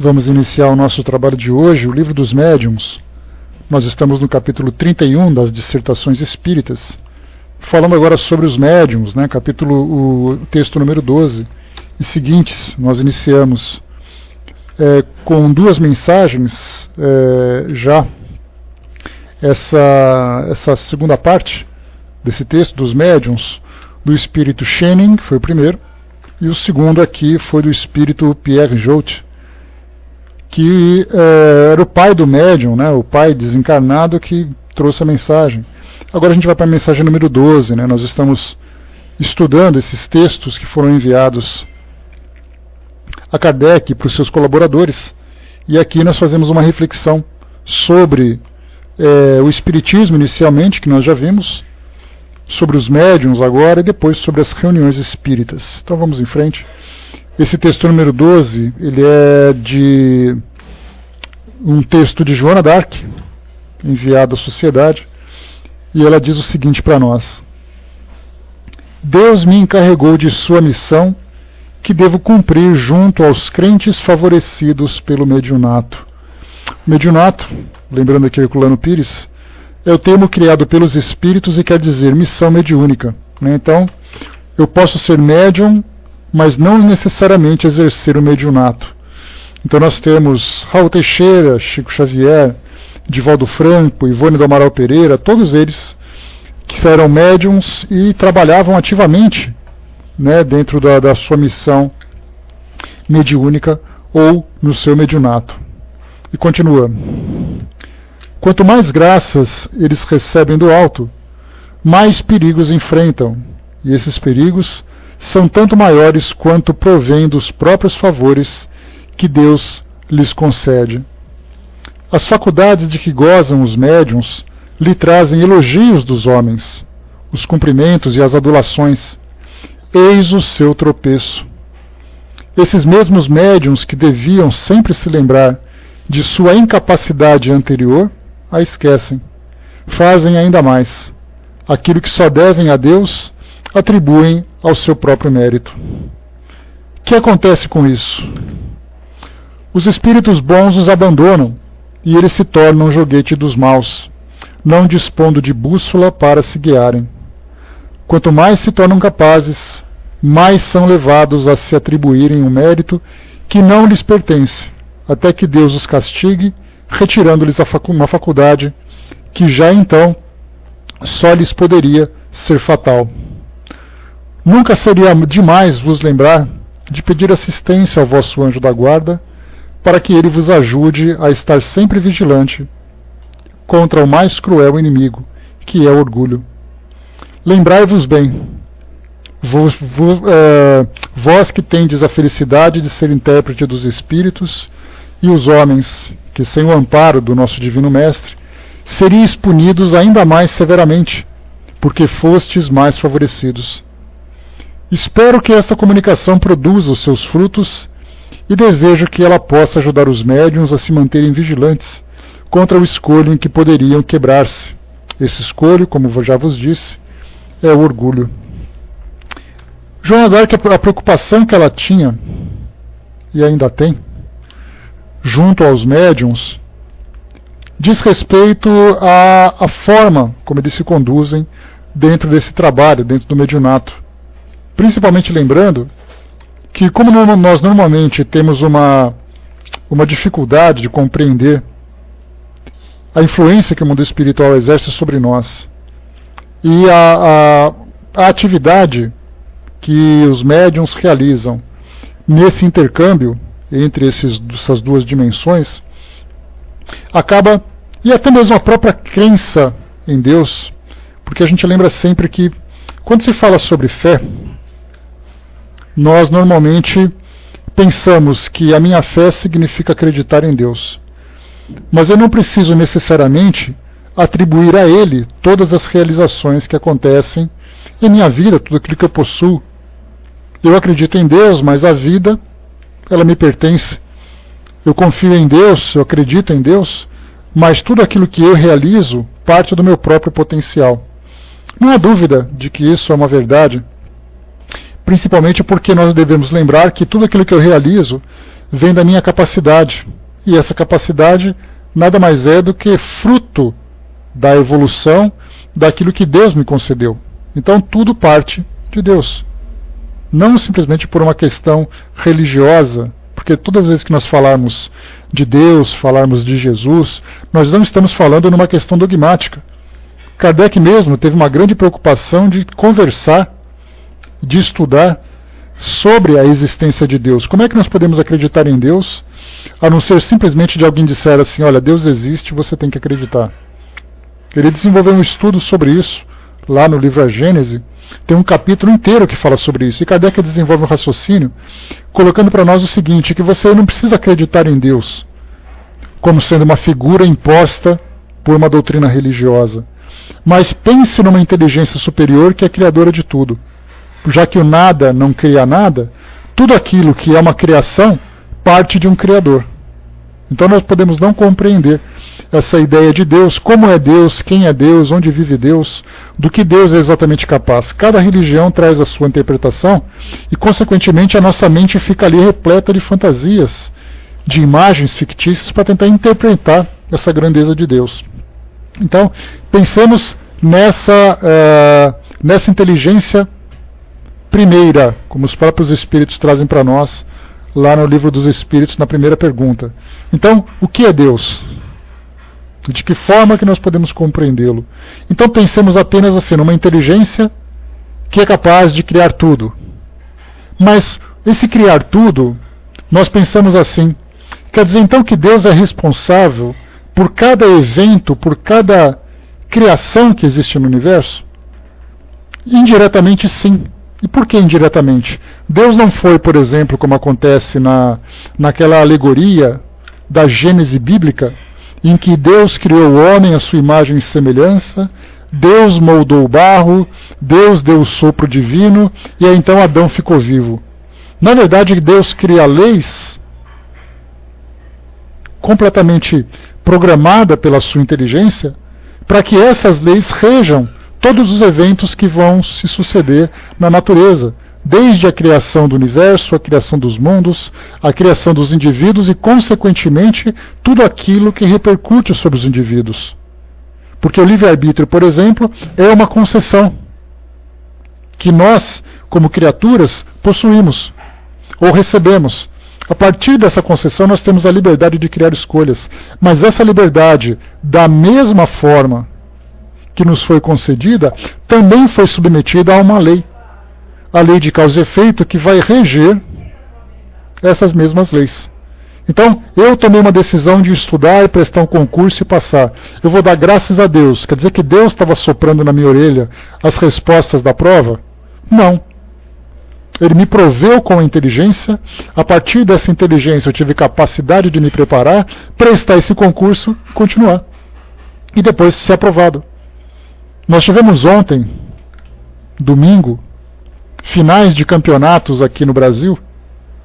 Vamos iniciar o nosso trabalho de hoje, o Livro dos Médiuns. Nós estamos no capítulo 31 das Dissertações Espíritas, falando agora sobre os médiuns, o texto número 12 e seguintes. Nós iniciamos com duas mensagens já essa segunda parte desse texto dos médiuns, do espírito Schenning, que foi o primeiro, e o segundo aqui foi do espírito Pierre Jout, que era o pai do médium, o pai desencarnado que trouxe a mensagem. Agora a gente vai para a mensagem número 12, nós estamos estudando esses textos que foram enviados a Kardec para os seus colaboradores, e aqui nós fazemos uma reflexão sobre o espiritismo inicialmente, que nós já vimos, sobre os médiuns agora, e depois sobre as reuniões espíritas. Então vamos em frente. Esse texto número 12, ele é de um texto de Joana d'Arc, enviado à sociedade, e ela diz o seguinte para nós: Deus me encarregou de sua missão, que devo cumprir junto aos crentes favorecidos pelo mediunato. Mediunato, lembrando aqui Herculano Pires, é o termo criado pelos espíritos e quer dizer missão mediúnica. Então, eu posso ser médium, mas não necessariamente exercer o mediunato. Então nós temos Raul Teixeira, Chico Xavier, Divaldo Franco, Ivone do Amaral Pereira, todos eles que eram médiums e trabalhavam ativamente dentro da sua missão mediúnica ou no seu mediunato. E continua: quanto mais graças eles recebem do alto, mais perigos enfrentam, e esses perigos são tanto maiores quanto provêm dos próprios favores que Deus lhes concede. As faculdades de que gozam os médiuns lhe trazem elogios dos homens, os cumprimentos e as adulações. Eis o seu tropeço. Esses mesmos médiuns que deviam sempre se lembrar de sua incapacidade anterior, a esquecem. Fazem ainda mais. Aquilo que só devem a Deus, atribuem ao seu próprio mérito. O que acontece com isso? Os espíritos bons os abandonam, e eles se tornam joguete dos maus, não dispondo de bússola para se guiarem. Quanto mais se tornam capazes, mais são levados a se atribuírem um mérito que não lhes pertence, até que Deus os castigue, retirando-lhes uma faculdade que já então só lhes poderia ser fatal. Nunca seria demais vos lembrar de pedir assistência ao vosso anjo da guarda, para que ele vos ajude a estar sempre vigilante contra o mais cruel inimigo, que é o orgulho. Lembrai-vos bem, vós que tendes a felicidade de ser intérprete dos espíritos, e os homens que, sem o amparo do nosso Divino Mestre, seríeis punidos ainda mais severamente, porque fostes mais favorecidos. Espero que esta comunicação produza os seus frutos e desejo que ela possa ajudar os médiuns a se manterem vigilantes contra o escolho em que poderiam quebrar-se. Esse escolho, como já vos disse, é o orgulho. Joana d'Arc, a preocupação que ela tinha, e ainda tem, junto aos médiuns, diz respeito à forma como eles se conduzem dentro desse trabalho, dentro do mediunato. Principalmente lembrando que, como nós normalmente temos uma dificuldade de compreender a influência que o mundo espiritual exerce sobre nós e a atividade que os médiuns realizam nesse intercâmbio entre essas duas dimensões, acaba, e até mesmo a própria crença em Deus, porque a gente lembra sempre que, quando se fala sobre fé, nós normalmente pensamos que a minha fé significa acreditar em Deus. Mas eu não preciso necessariamente atribuir a Ele todas as realizações que acontecem em minha vida, tudo aquilo que eu possuo. Eu acredito em Deus, mas a vida, ela me pertence. Eu confio em Deus, eu acredito em Deus, mas tudo aquilo que eu realizo parte do meu próprio potencial. Não há dúvida de que isso é uma verdade, principalmente porque nós devemos lembrar que tudo aquilo que eu realizo vem da minha capacidade. E essa capacidade nada mais é do que fruto da evolução daquilo que Deus me concedeu. Então tudo parte de Deus. Não simplesmente por uma questão religiosa, porque todas as vezes que nós falarmos de Deus, falarmos de Jesus, nós não estamos falando numa questão dogmática. Kardec mesmo teve uma grande preocupação de conversar, de estudar sobre a existência de Deus. Como é que nós podemos acreditar em Deus, a não ser simplesmente de alguém disser assim, olha, Deus existe, você tem que acreditar. Ele desenvolveu um estudo sobre isso, lá no livro A Gênese, tem um capítulo inteiro que fala sobre isso, e Kardec desenvolve um raciocínio, colocando para nós o seguinte, que você não precisa acreditar em Deus, como sendo uma figura imposta por uma doutrina religiosa, mas pense numa inteligência superior que é criadora de tudo. Já que o nada não cria nada, tudo aquilo que é uma criação parte de um Criador. Então nós podemos não compreender essa ideia de Deus, como é Deus, quem é Deus, onde vive Deus, do que Deus é exatamente capaz. Cada religião traz a sua interpretação e, consequentemente, a nossa mente fica ali repleta de fantasias, de imagens fictícias para tentar interpretar essa grandeza de Deus. Então, pensemos nessa inteligência primeira, como os próprios Espíritos trazem para nós, lá no Livro dos Espíritos, na primeira pergunta. Então, o que é Deus? De que forma que nós podemos compreendê-lo? Então, pensemos apenas assim, numa inteligência que é capaz de criar tudo. Mas, esse criar tudo, nós pensamos assim, quer dizer então que Deus é responsável por cada evento, por cada criação que existe no universo? Indiretamente, sim. E por que indiretamente? Deus não foi, por exemplo, como acontece naquela alegoria da Gênese bíblica, em que Deus criou o homem à sua imagem e semelhança, Deus moldou o barro, Deus deu o sopro divino, e aí então Adão ficou vivo. Na verdade, Deus cria leis completamente programadas pela sua inteligência, para que essas leis rejam todos os eventos que vão se suceder na natureza, desde a criação do universo, a criação dos mundos, a criação dos indivíduos e, consequentemente, tudo aquilo que repercute sobre os indivíduos. Porque o livre-arbítrio, por exemplo, é uma concessão que nós, como criaturas, possuímos ou recebemos. A partir dessa concessão, nós temos a liberdade de criar escolhas. Mas essa liberdade, da mesma forma que nos foi concedida, também foi submetida a uma lei. A lei de causa e efeito, que vai reger essas mesmas leis. Então, eu tomei uma decisão de estudar, prestar um concurso e passar. Eu vou dar graças a Deus. Quer dizer que Deus estava soprando na minha orelha as respostas da prova? Não. Ele me proveu com a inteligência. A partir dessa inteligência eu tive capacidade de me preparar, prestar esse concurso e continuar. E depois ser aprovado. Nós tivemos ontem, domingo, finais de campeonatos aqui no Brasil,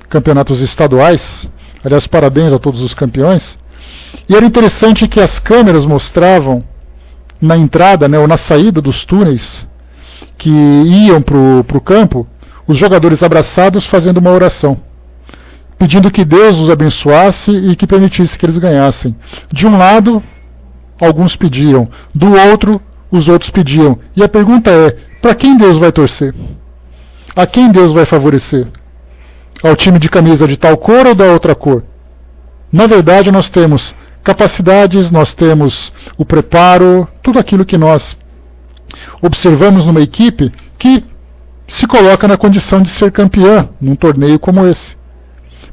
campeonatos estaduais. Aliás, parabéns a todos os campeões. E era interessante que as câmeras mostravam na entrada, ou na saída dos túneis que iam para o campo, os jogadores abraçados fazendo uma oração, pedindo que Deus os abençoasse e que permitisse que eles ganhassem. De um lado, alguns pediam, do outro, os outros pediam. E a pergunta é, para quem Deus vai torcer? A quem Deus vai favorecer? Ao time de camisa de tal cor ou da outra cor? Na verdade, nós temos capacidades, nós temos o preparo, tudo aquilo que nós observamos numa equipe que se coloca na condição de ser campeã num torneio como esse.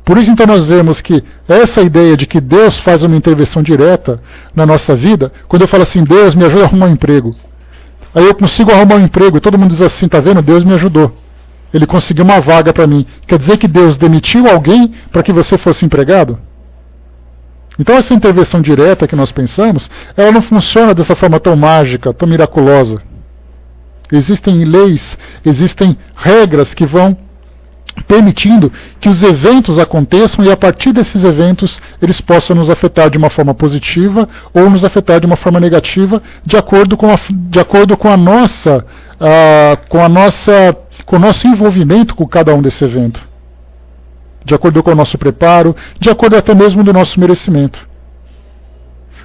Por isso, então, nós vemos que essa ideia de que Deus faz uma intervenção direta na nossa vida, quando eu falo assim, Deus me ajuda a arrumar um emprego, aí eu consigo arrumar um emprego e todo mundo diz assim, tá vendo, Deus me ajudou. Ele conseguiu uma vaga para mim. Quer dizer que Deus demitiu alguém para que você fosse empregado? Então essa intervenção direta que nós pensamos, ela não funciona dessa forma tão mágica, tão miraculosa. Existem leis, existem regras que vão permitindo que os eventos aconteçam e a partir desses eventos eles possam nos afetar de uma forma positiva ou nos afetar de uma forma negativa, de acordo com o nosso envolvimento com cada um desse evento. de acordo com o nosso preparo, de acordo até mesmo do nosso merecimento.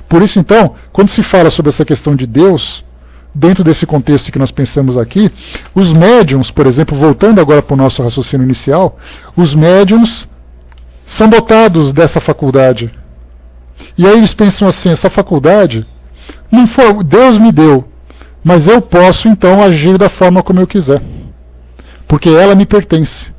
Por isso, então, quando se fala sobre essa questão de Deus, dentro desse contexto que nós pensamos aqui, os médiuns, por exemplo, voltando agora para o nosso raciocínio inicial, os médiuns são dotados dessa faculdade. E aí eles pensam assim, essa faculdade, não foi, Deus me deu, mas eu posso então agir da forma como eu quiser, porque ela me pertence.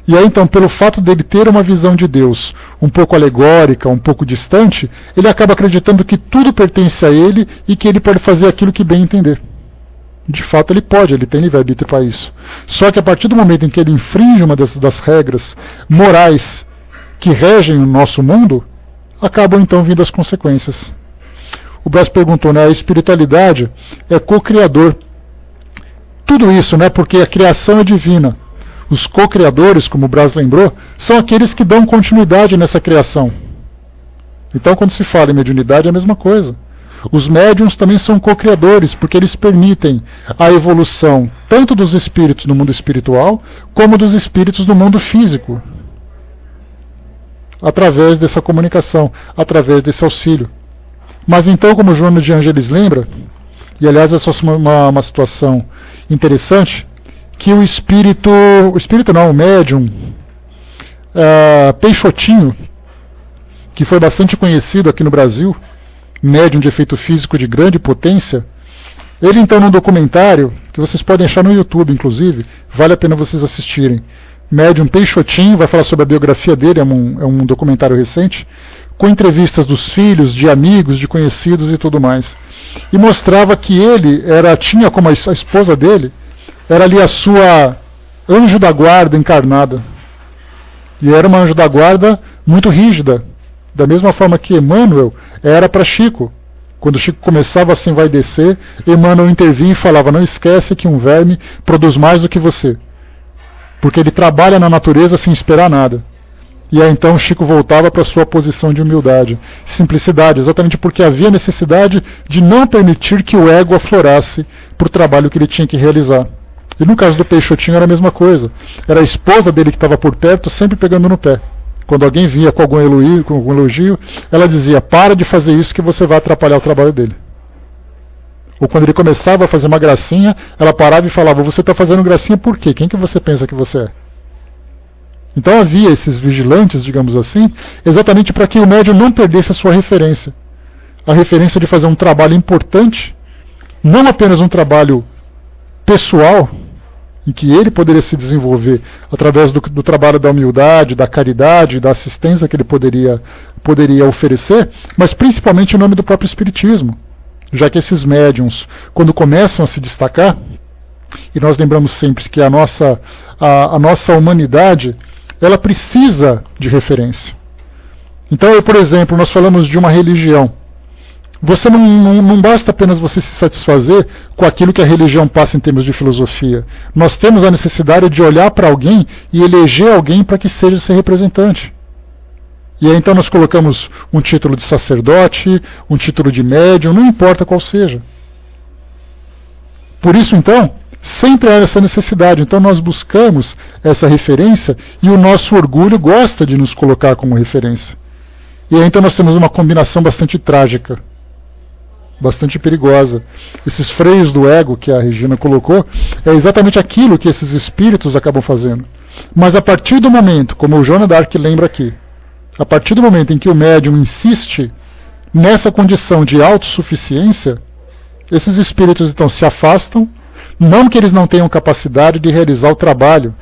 E aí então, pelo fato dele ter uma visão de Deus um pouco alegórica, um pouco distante, ele acaba acreditando que tudo pertence a ele e que ele pode fazer aquilo que bem entender. De fato ele pode, ele tem livre-arbítrio para isso. Só que a partir do momento em que ele infringe uma das regras morais que regem o nosso mundo, acabam então vindo as consequências. O Brás perguntou, né, a espiritualidade é co-criador. Tudo isso, né, porque a criação é divina. Os co-criadores, como o Brás lembrou, são aqueles que dão continuidade nessa criação. Então, quando se fala em mediunidade, é a mesma coisa. Os médiuns também são co-criadores, porque eles permitem a evolução tanto dos espíritos no mundo espiritual, como dos espíritos no mundo físico, através dessa comunicação, através desse auxílio. Mas então, como Joana de Ângeles lembra, e aliás essa é uma situação interessante, que o médium Peixotinho, que foi bastante conhecido aqui no Brasil, médium de efeito físico de grande potência, ele então num documentário, que vocês podem achar no YouTube inclusive, vale a pena vocês assistirem, médium Peixotinho, vai falar sobre a biografia dele, é um documentário recente, com entrevistas dos filhos, de amigos, de conhecidos e tudo mais. E mostrava que ele tinha como a esposa dele, era ali a sua anjo da guarda encarnada. E era uma anjo da guarda muito rígida, da mesma forma que Emmanuel era para Chico. Quando Chico começava a se envaidecer, Emmanuel intervinha e falava, não esquece que um verme produz mais do que você, porque ele trabalha na natureza sem esperar nada. E aí então Chico voltava para sua posição de humildade, simplicidade, exatamente porque havia necessidade de não permitir que o ego aflorasse para o trabalho que ele tinha que realizar. E no caso do Peixotinho era a mesma coisa. Era a esposa dele que estava por perto, sempre pegando no pé. Quando alguém via com algum elogio, ela dizia, para de fazer isso que você vai atrapalhar o trabalho dele. Ou quando ele começava a fazer uma gracinha, ela parava e falava, você está fazendo gracinha por quê? Quem que você pensa que você é? Então havia esses vigilantes, digamos assim, exatamente para que o médium não perdesse a sua referência. A referência de fazer um trabalho importante, não apenas um trabalho pessoal, em que ele poderia se desenvolver através do trabalho da humildade, da caridade, da assistência que ele poderia oferecer, mas principalmente em nome do próprio Espiritismo, já que esses médiuns, quando começam a se destacar, e nós lembramos sempre que a nossa humanidade, ela precisa de referência. Então, por exemplo, nós falamos de uma religião. Você não basta apenas você se satisfazer com aquilo que a religião passa em termos de filosofia. Nós temos a necessidade de olhar para alguém e eleger alguém para que seja seu representante. E aí então nós colocamos um título de sacerdote, um título de médium, não importa qual seja. Por isso então, sempre há essa necessidade. Então nós buscamos essa referência e o nosso orgulho gosta de nos colocar como referência. E aí então nós temos uma combinação bastante trágica, bastante perigosa. Esses freios do ego que a Regina colocou, é exatamente aquilo que esses espíritos acabam fazendo. Mas a partir do momento, como o Joana d'Arc lembra aqui, a partir do momento em que o médium insiste nessa condição de autossuficiência, esses espíritos então se afastam, não que eles não tenham capacidade de realizar o trabalho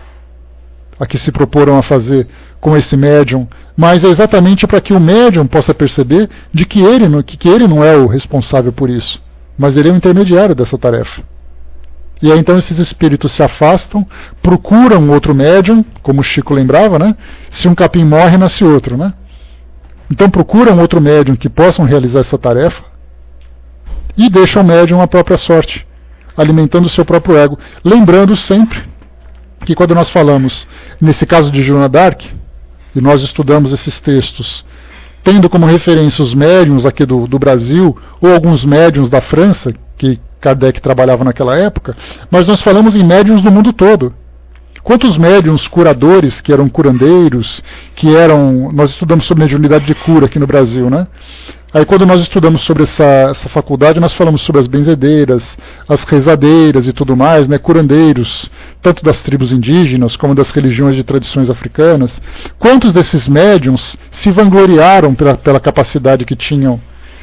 a que se proporam a fazer com esse médium, mas é exatamente para que o médium possa perceber de que ele não é o responsável por isso, mas ele é o intermediário dessa tarefa. E aí então esses espíritos se afastam, procuram outro médium, como o Chico lembrava, né? Se um capim morre, nasce outro, né? Então procuram outro médium que possam realizar essa tarefa e deixam o médium à própria sorte, alimentando o seu próprio ego, lembrando sempre que quando nós falamos, nesse caso de Joana d'Arc, e nós estudamos esses textos, tendo como referência os médiuns aqui do Brasil, ou alguns médiuns da França, que Kardec trabalhava naquela época, mas nós falamos em médiuns do mundo todo. Quantos médiuns curadores, que eram curandeiros, nós estudamos sobre mediunidade de cura aqui no Brasil, né? Aí quando nós estudamos sobre essa faculdade, nós falamos sobre as benzedeiras, as rezadeiras e tudo mais, né? Curandeiros, tanto das tribos indígenas como das religiões de tradições africanas. Quantos desses médiuns se vangloriaram pela capacidade que tinham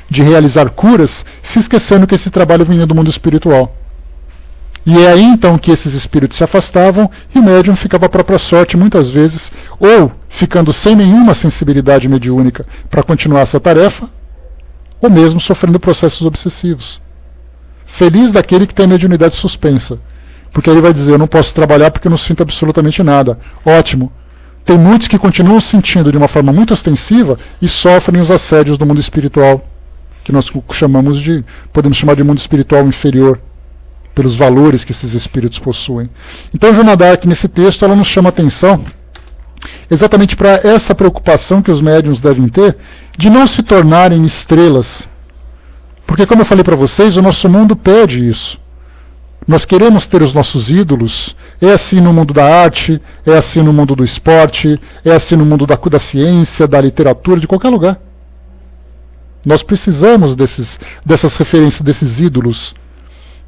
de realizar curas, se esquecendo que esse trabalho vinha do mundo espiritual? E é aí então que esses espíritos se afastavam e o médium ficava à própria sorte, muitas vezes, ou ficando sem nenhuma sensibilidade mediúnica para continuar essa tarefa, ou mesmo sofrendo processos obsessivos. Feliz daquele que tem a mediunidade suspensa, porque ele vai dizer: eu não posso trabalhar porque eu não sinto absolutamente nada. Ótimo. Tem muitos que continuam sentindo de uma forma muito ostensiva e sofrem os assédios do mundo espiritual, que nós podemos chamar de mundo espiritual inferior, pelos valores que esses espíritos possuem. Então, Joana d'Arc, nesse texto, ela nos chama atenção exatamente para essa preocupação que os médiuns devem ter de não se tornarem estrelas. Porque, como eu falei para vocês, o nosso mundo pede isso. Nós queremos ter os nossos ídolos. É assim no mundo da arte, é assim no mundo do esporte, é assim no mundo da ciência, da literatura, de qualquer lugar. Nós precisamos dessas referências, desses ídolos.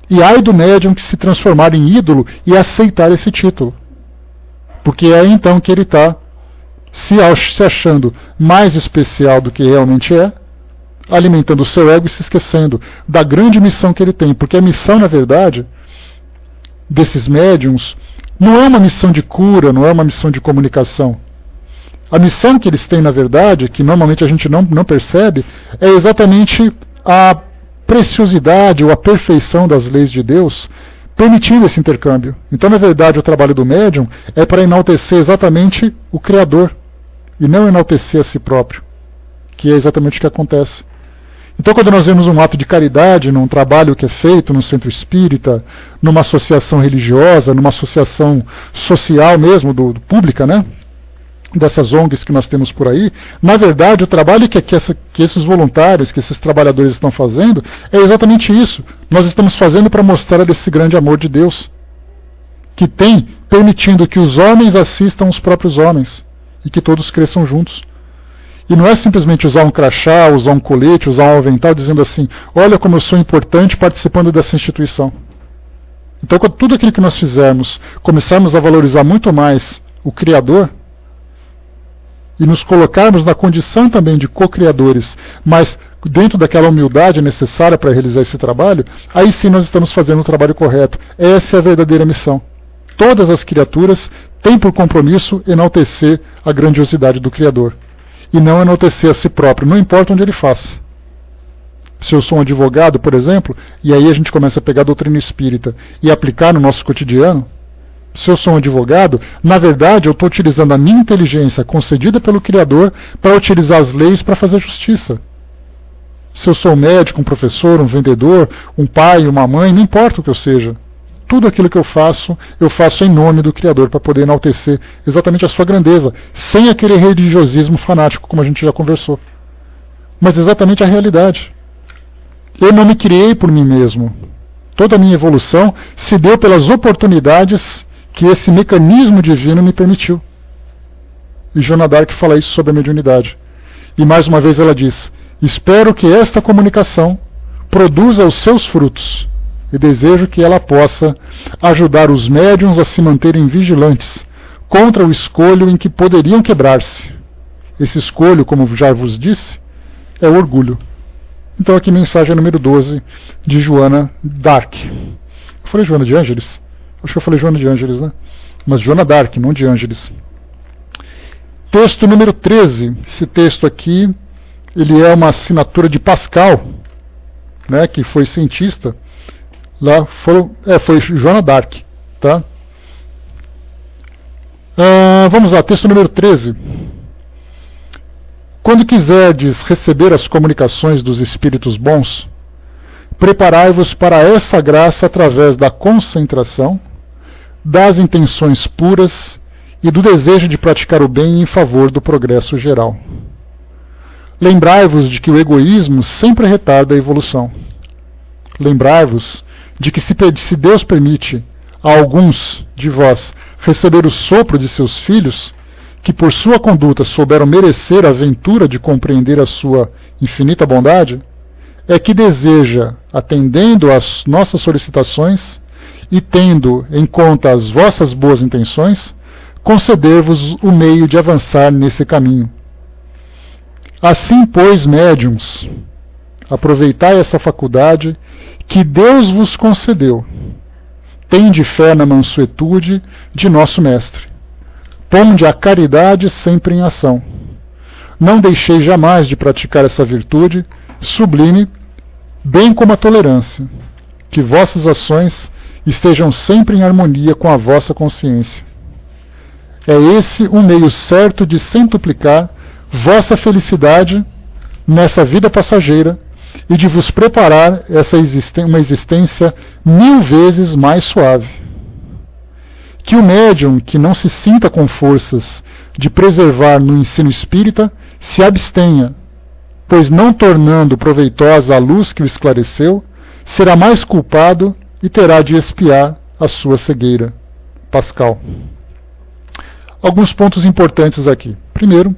E ai do médium que se transformar em ídolo e aceitar esse título. Porque é então que ele está se achando mais especial do que realmente é, alimentando o seu ego e se esquecendo da grande missão que ele tem. Porque a missão, na verdade, desses médiums não é uma missão de cura, não é uma missão de comunicação. A missão que eles têm, na verdade, que normalmente a gente não percebe, é exatamente a preciosidade ou a perfeição das leis de Deus, permitindo esse intercâmbio. Então, na verdade, o trabalho do médium é para enaltecer exatamente o Criador, e não enaltecer a si próprio, que é exatamente o que acontece. Então, quando nós vemos um ato de caridade, num trabalho que é feito num centro espírita, numa associação religiosa, numa associação social mesmo, pública, né? Dessas ONGs que nós temos por aí, na verdade o trabalho que esses voluntários, que esses trabalhadores estão fazendo, é exatamente isso. Nós estamos fazendo para mostrar esse grande amor de Deus, que tem permitindo que os homens assistam os próprios homens, e que todos cresçam juntos. E não é simplesmente usar um crachá, usar um colete, usar um avental, dizendo assim: olha como eu sou importante participando dessa instituição. Então, quando tudo aquilo que nós fizermos, começarmos a valorizar muito mais o Criador, e nos colocarmos na condição também de co-criadores, mas dentro daquela humildade necessária para realizar esse trabalho, aí sim nós estamos fazendo o trabalho correto. Essa é a verdadeira missão. Todas as criaturas têm por compromisso enaltecer a grandiosidade do Criador, e não enaltecer a si próprio, não importa onde ele faça. Se eu sou um advogado, por exemplo, e aí a gente começa a pegar a doutrina espírita e aplicar no nosso cotidiano, se eu sou um advogado, na verdade eu estou utilizando a minha inteligência concedida pelo Criador para utilizar as leis para fazer justiça. Se eu sou um médico, um professor, um vendedor, um pai, uma mãe, não importa o que eu seja. Tudo aquilo que eu faço em nome do Criador, para poder enaltecer exatamente a sua grandeza, sem aquele religiosismo fanático, como a gente já conversou. Mas exatamente a realidade. Eu não me criei por mim mesmo. Toda a minha evolução se deu pelas oportunidades que esse mecanismo divino me permitiu. E Joana d'Arc fala isso sobre a mediunidade. E mais uma vez ela diz: espero que esta comunicação produza os seus frutos, e desejo que ela possa ajudar os médiuns a se manterem vigilantes contra o escolho em que poderiam quebrar-se. Esse escolho, como já vos disse, é o orgulho. Então aqui mensagem número 12 de Joana d'Arc. Eu falei Joana de Ângeles? Acho que eu falei Joana de Ângeles, né? Mas Joana d'Arc, não de Ângeles. Texto número 13. Esse texto aqui, ele é uma assinatura de Pascal, né, que foi cientista. Lá foi Joana d'Arc, tá? Vamos lá, texto número 13. Quando quiserdes receber as comunicações dos espíritos bons, preparai-vos para essa graça através da concentração, das intenções puras e do desejo de praticar o bem em favor do progresso geral. Lembrai-vos de que o egoísmo sempre retarda a evolução. Lembrai-vos de que se Deus permite a alguns de vós receber o sopro de seus filhos, que por sua conduta souberam merecer a ventura de compreender a sua infinita bondade, é que deseja, atendendo às nossas solicitações e tendo em conta as vossas boas intenções, conceder-vos o meio de avançar nesse caminho. Assim, pois, médiuns, aproveitai essa faculdade que Deus vos concedeu. Tende fé na mansuetude de nosso Mestre. Ponde a caridade sempre em ação. Não deixeis jamais de praticar essa virtude sublime, bem como a tolerância. Que vossas ações estejam sempre em harmonia com a vossa consciência. É esse o meio certo de centuplicar vossa felicidade nessa vida passageira e de vos preparar uma existência 1000 vezes mais suave. Que o médium que não se sinta com forças de preservar no ensino espírita se abstenha, pois não tornando proveitosa a luz que o esclareceu, será mais culpado e terá de expiar a sua cegueira. Pascal. Alguns pontos importantes aqui. Primeiro,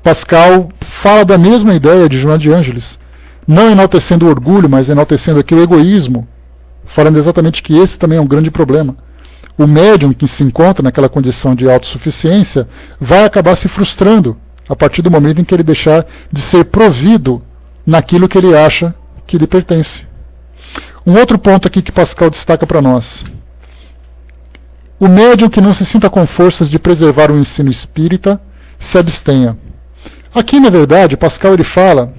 Pascal fala da mesma ideia de Joana de Ângeles, não enaltecendo o orgulho, mas enaltecendo aqui o egoísmo, falando exatamente que esse também é um grande problema. O médium que se encontra naquela condição de autossuficiência vai acabar se frustrando a partir do momento em que ele deixar de ser provido naquilo que ele acha que lhe pertence. Um outro ponto aqui que Pascal destaca para nós. O médium que não se sinta com forças de preservar o ensino espírita se abstenha. Aqui, na verdade, Pascal ele fala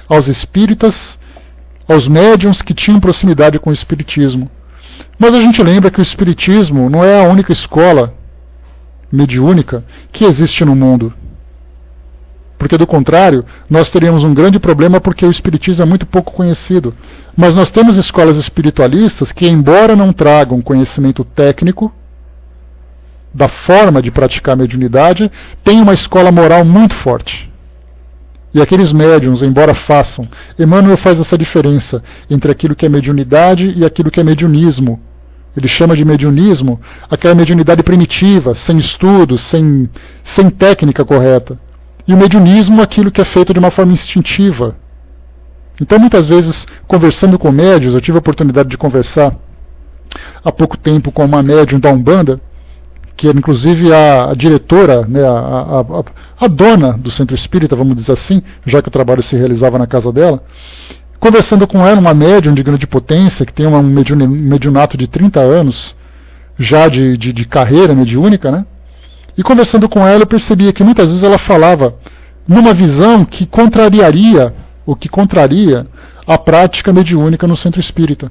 aos espíritas, aos médiuns que tinham proximidade com o espiritismo. Mas a gente lembra que o espiritismo não é a única escola mediúnica que existe no mundo. Porque, do contrário, nós teríamos um grande problema porque o espiritismo é muito pouco conhecido. Mas nós temos escolas espiritualistas que, embora não tragam conhecimento técnico da forma de praticar a mediunidade, têm uma escola moral muito forte. E aqueles médiuns, embora façam, Emmanuel faz essa diferença entre aquilo que é mediunidade e aquilo que é mediunismo. Ele chama de mediunismo aquela mediunidade primitiva, sem estudos, sem técnica correta. E o mediunismo aquilo que é feito de uma forma instintiva. Então, muitas vezes, conversando com médiuns, eu tive a oportunidade de conversar há pouco tempo com uma médium da Umbanda, que é inclusive a diretora, né, a dona do Centro Espírita, vamos dizer assim, já que o trabalho se realizava na casa dela. Conversando com ela, uma médium de grande potência, que tem um mediunato de 30 anos, já de carreira mediúnica, né? E conversando com ela, eu percebia que muitas vezes ela falava numa visão que contraria a prática mediúnica no Centro Espírita.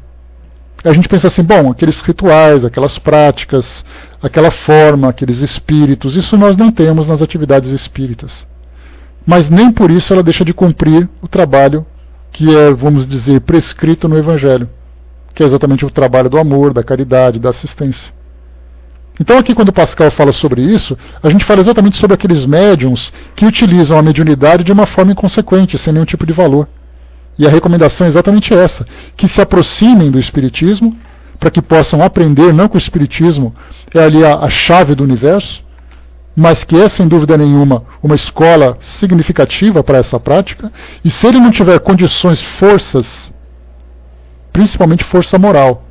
A gente pensa assim, bom, aqueles rituais, aquelas práticas, aquela forma, aqueles espíritos, isso nós não temos nas atividades espíritas. Mas nem por isso ela deixa de cumprir o trabalho que é, vamos dizer, prescrito no Evangelho, que é exatamente o trabalho do amor, da caridade, da assistência. Então aqui quando Pascal fala sobre isso, a gente fala exatamente sobre aqueles médiums que utilizam a mediunidade de uma forma inconsequente, sem nenhum tipo de valor. E a recomendação é exatamente essa, que se aproximem do Espiritismo, para que possam aprender, não que o Espiritismo é ali a chave do universo, mas que é, sem dúvida nenhuma, uma escola significativa para essa prática, e se ele não tiver condições, forças, principalmente força moral,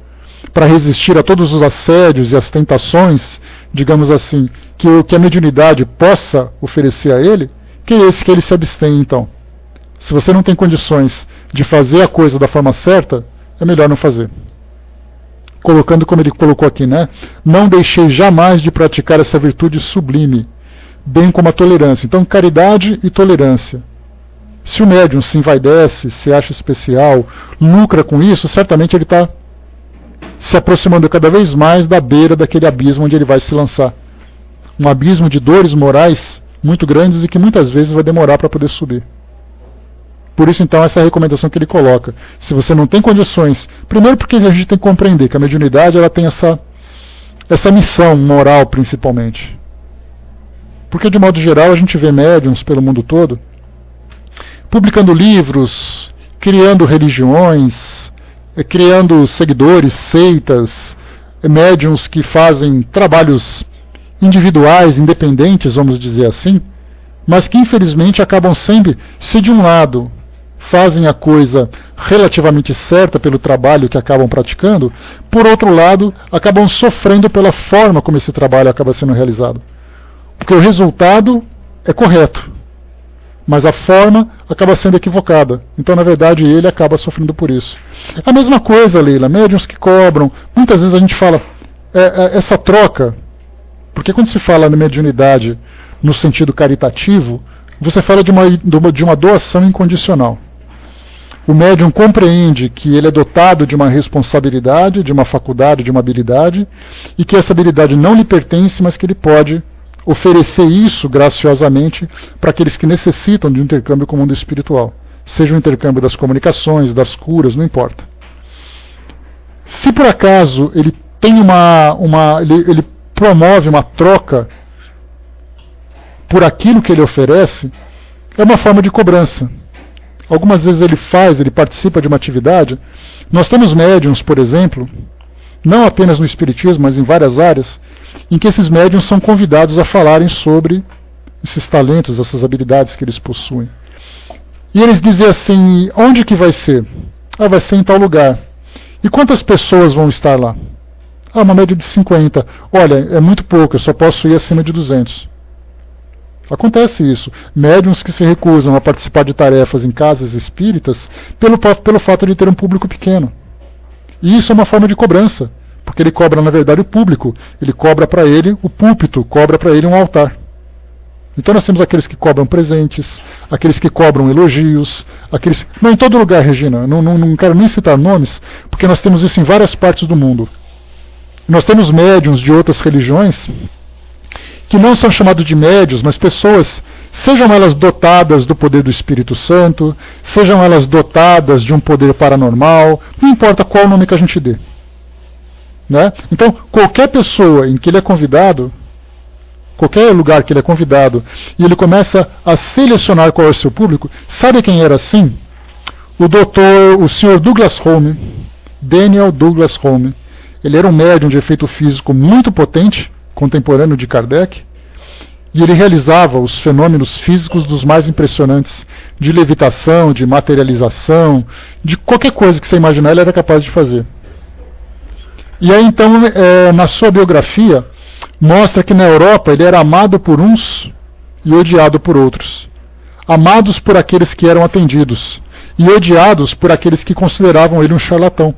para resistir a todos os assédios e as tentações, digamos assim, que a mediunidade possa oferecer a ele, que é esse que ele se abstém, então. Se você não tem condições de fazer a coisa da forma certa, é melhor não fazer. Colocando como ele colocou aqui, né? Não deixei jamais de praticar essa virtude sublime, bem como a tolerância. Então, caridade e tolerância. Se o médium se envaidece, se acha especial, lucra com isso, certamente ele está se aproximando cada vez mais da beira daquele abismo onde ele vai se lançar. Um abismo de dores morais muito grandes e que muitas vezes vai demorar para poder subir. Por isso, então, essa é a recomendação que ele coloca. Se você não tem condições, primeiro porque a gente tem que compreender que a mediunidade ela tem essa missão moral, principalmente. Porque, de modo geral, a gente vê médiuns pelo mundo todo publicando livros, criando religiões, criando seguidores, seitas, médiums que fazem trabalhos individuais, independentes, vamos dizer assim, mas que infelizmente acabam sempre, se de um lado fazem a coisa relativamente certa pelo trabalho que acabam praticando, por outro lado, acabam sofrendo pela forma como esse trabalho acaba sendo realizado. Porque o resultado é correto, mas a forma acaba sendo equivocada. Então, na verdade, ele acaba sofrendo por isso. A mesma coisa, Leila, médiuns que cobram. Muitas vezes a gente fala, essa troca, porque quando se fala na mediunidade no sentido caritativo, você fala de uma doação incondicional. O médium compreende que ele é dotado de uma responsabilidade, de uma faculdade, de uma habilidade, e que essa habilidade não lhe pertence, mas que ele pode oferecer isso graciosamente para aqueles que necessitam de um intercâmbio com o mundo espiritual. Seja o intercâmbio das comunicações, das curas, não importa. Se por acaso ele tem ele promove uma troca por aquilo que ele oferece, é uma forma de cobrança. Algumas vezes ele participa de uma atividade. Nós temos médiuns, por exemplo, não apenas no espiritismo, mas em várias áreas, em que esses médiuns são convidados a falarem sobre esses talentos, essas habilidades que eles possuem. E eles dizem assim, onde que vai ser? Vai ser em tal lugar. E quantas pessoas vão estar lá? Uma média de 50. Olha, é muito pouco, eu só posso ir acima de 200. Acontece isso. Médiuns que se recusam a participar de tarefas em casas espíritas pelo fato de ter um público pequeno. E isso é uma forma de cobrança, porque ele cobra, na verdade, o público. Ele cobra para ele o púlpito, cobra para ele um altar. Então nós temos aqueles que cobram presentes, aqueles que cobram elogios, aqueles... Não, em todo lugar, Regina, não quero nem citar nomes, porque nós temos isso em várias partes do mundo. Nós temos médiuns de outras religiões que não são chamados de médiuns, mas pessoas, sejam elas dotadas do poder do Espírito Santo, sejam elas dotadas de um poder paranormal, não importa qual nome que a gente dê. Né? Então, qualquer pessoa em que ele é convidado, qualquer lugar que ele é convidado, e ele começa a selecionar qual é o seu público, sabe quem era assim? O Sr. Douglas Home, Daniel Douglas Home. Ele era um médium de efeito físico muito potente, contemporâneo de Kardec, e ele realizava os fenômenos físicos dos mais impressionantes, de levitação, de materialização, de qualquer coisa que você imaginar ele era capaz de fazer. E aí então, na sua biografia, mostra que na Europa ele era amado por uns e odiado por outros. Amados por aqueles que eram atendidos, e odiados por aqueles que consideravam ele um charlatão.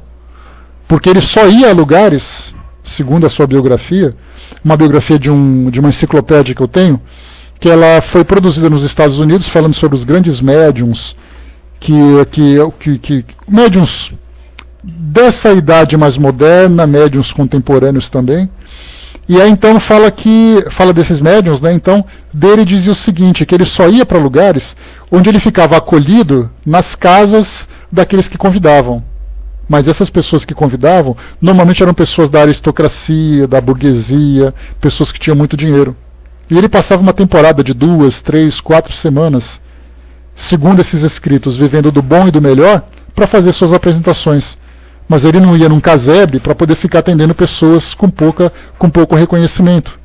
Porque ele só ia a lugares, segundo a sua biografia, uma biografia de uma enciclopédia que eu tenho, que ela foi produzida nos Estados Unidos, falando sobre os grandes médiums, médiums dessa idade mais moderna, médiums contemporâneos também. E aí então fala desses médiums, né? Então dele dizia o seguinte, que ele só ia para lugares onde ele ficava acolhido nas casas daqueles que convidavam. Mas essas pessoas que convidavam, normalmente eram pessoas da aristocracia, da burguesia, pessoas que tinham muito dinheiro. E ele passava uma temporada de 2, 3, 4 semanas, segundo esses escritos, vivendo do bom e do melhor, para fazer suas apresentações. Mas ele não ia num casebre para poder ficar atendendo pessoas com pouco reconhecimento.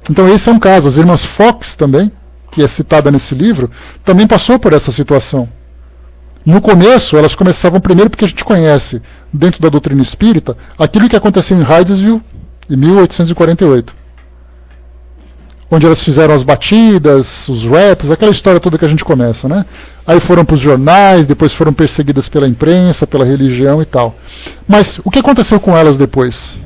Então esse é um caso. As irmãs Fox também, que é citada nesse livro, também passou por essa situação. No começo, elas começavam primeiro porque a gente conhece, dentro da doutrina espírita, aquilo que aconteceu em Hydesville, em 1848. Onde elas fizeram as batidas, os raps, aquela história toda que a gente começa, né? Aí foram para os jornais, depois foram perseguidas pela imprensa, pela religião e tal. Mas o que aconteceu com elas depois?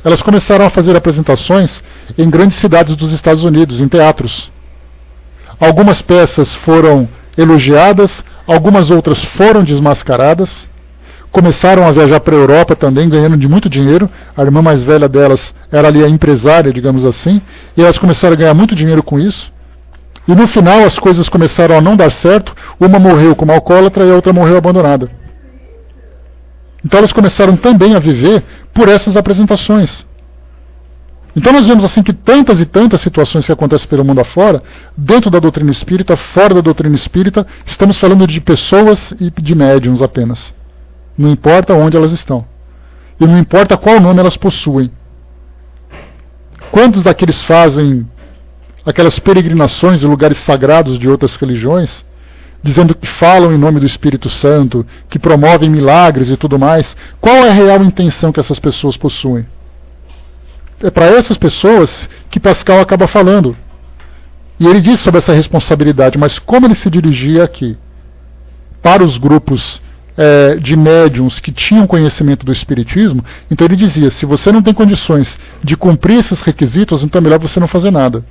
Elas começaram a fazer apresentações em grandes cidades dos Estados Unidos, em teatros. Algumas peças foram elogiadas, algumas outras foram desmascaradas, começaram a viajar para a Europa também, ganhando de muito dinheiro. A irmã mais velha delas era ali a empresária, digamos assim, e elas começaram a ganhar muito dinheiro com isso. E no final as coisas começaram a não dar certo, uma morreu como alcoólatra e a outra morreu abandonada. Então elas começaram também a viver por essas apresentações. Então nós vemos assim que tantas e tantas situações que acontecem pelo mundo afora, dentro da doutrina espírita, fora da doutrina espírita, estamos falando de pessoas e de médiuns apenas. Não importa onde elas estão. e não importa qual nome elas possuem. Quantos daqueles fazem aquelas peregrinações em lugares sagrados de outras religiões, dizendo que falam em nome do Espírito Santo, que promovem milagres e tudo mais? Qual é a real intenção que essas pessoas possuem? É para essas pessoas que Pascal acaba falando. E ele diz sobre essa responsabilidade, mas como ele se dirigia aqui para os grupos de médiuns que tinham conhecimento do Espiritismo, então ele dizia, se você não tem condições de cumprir esses requisitos, então é melhor você não fazer nada.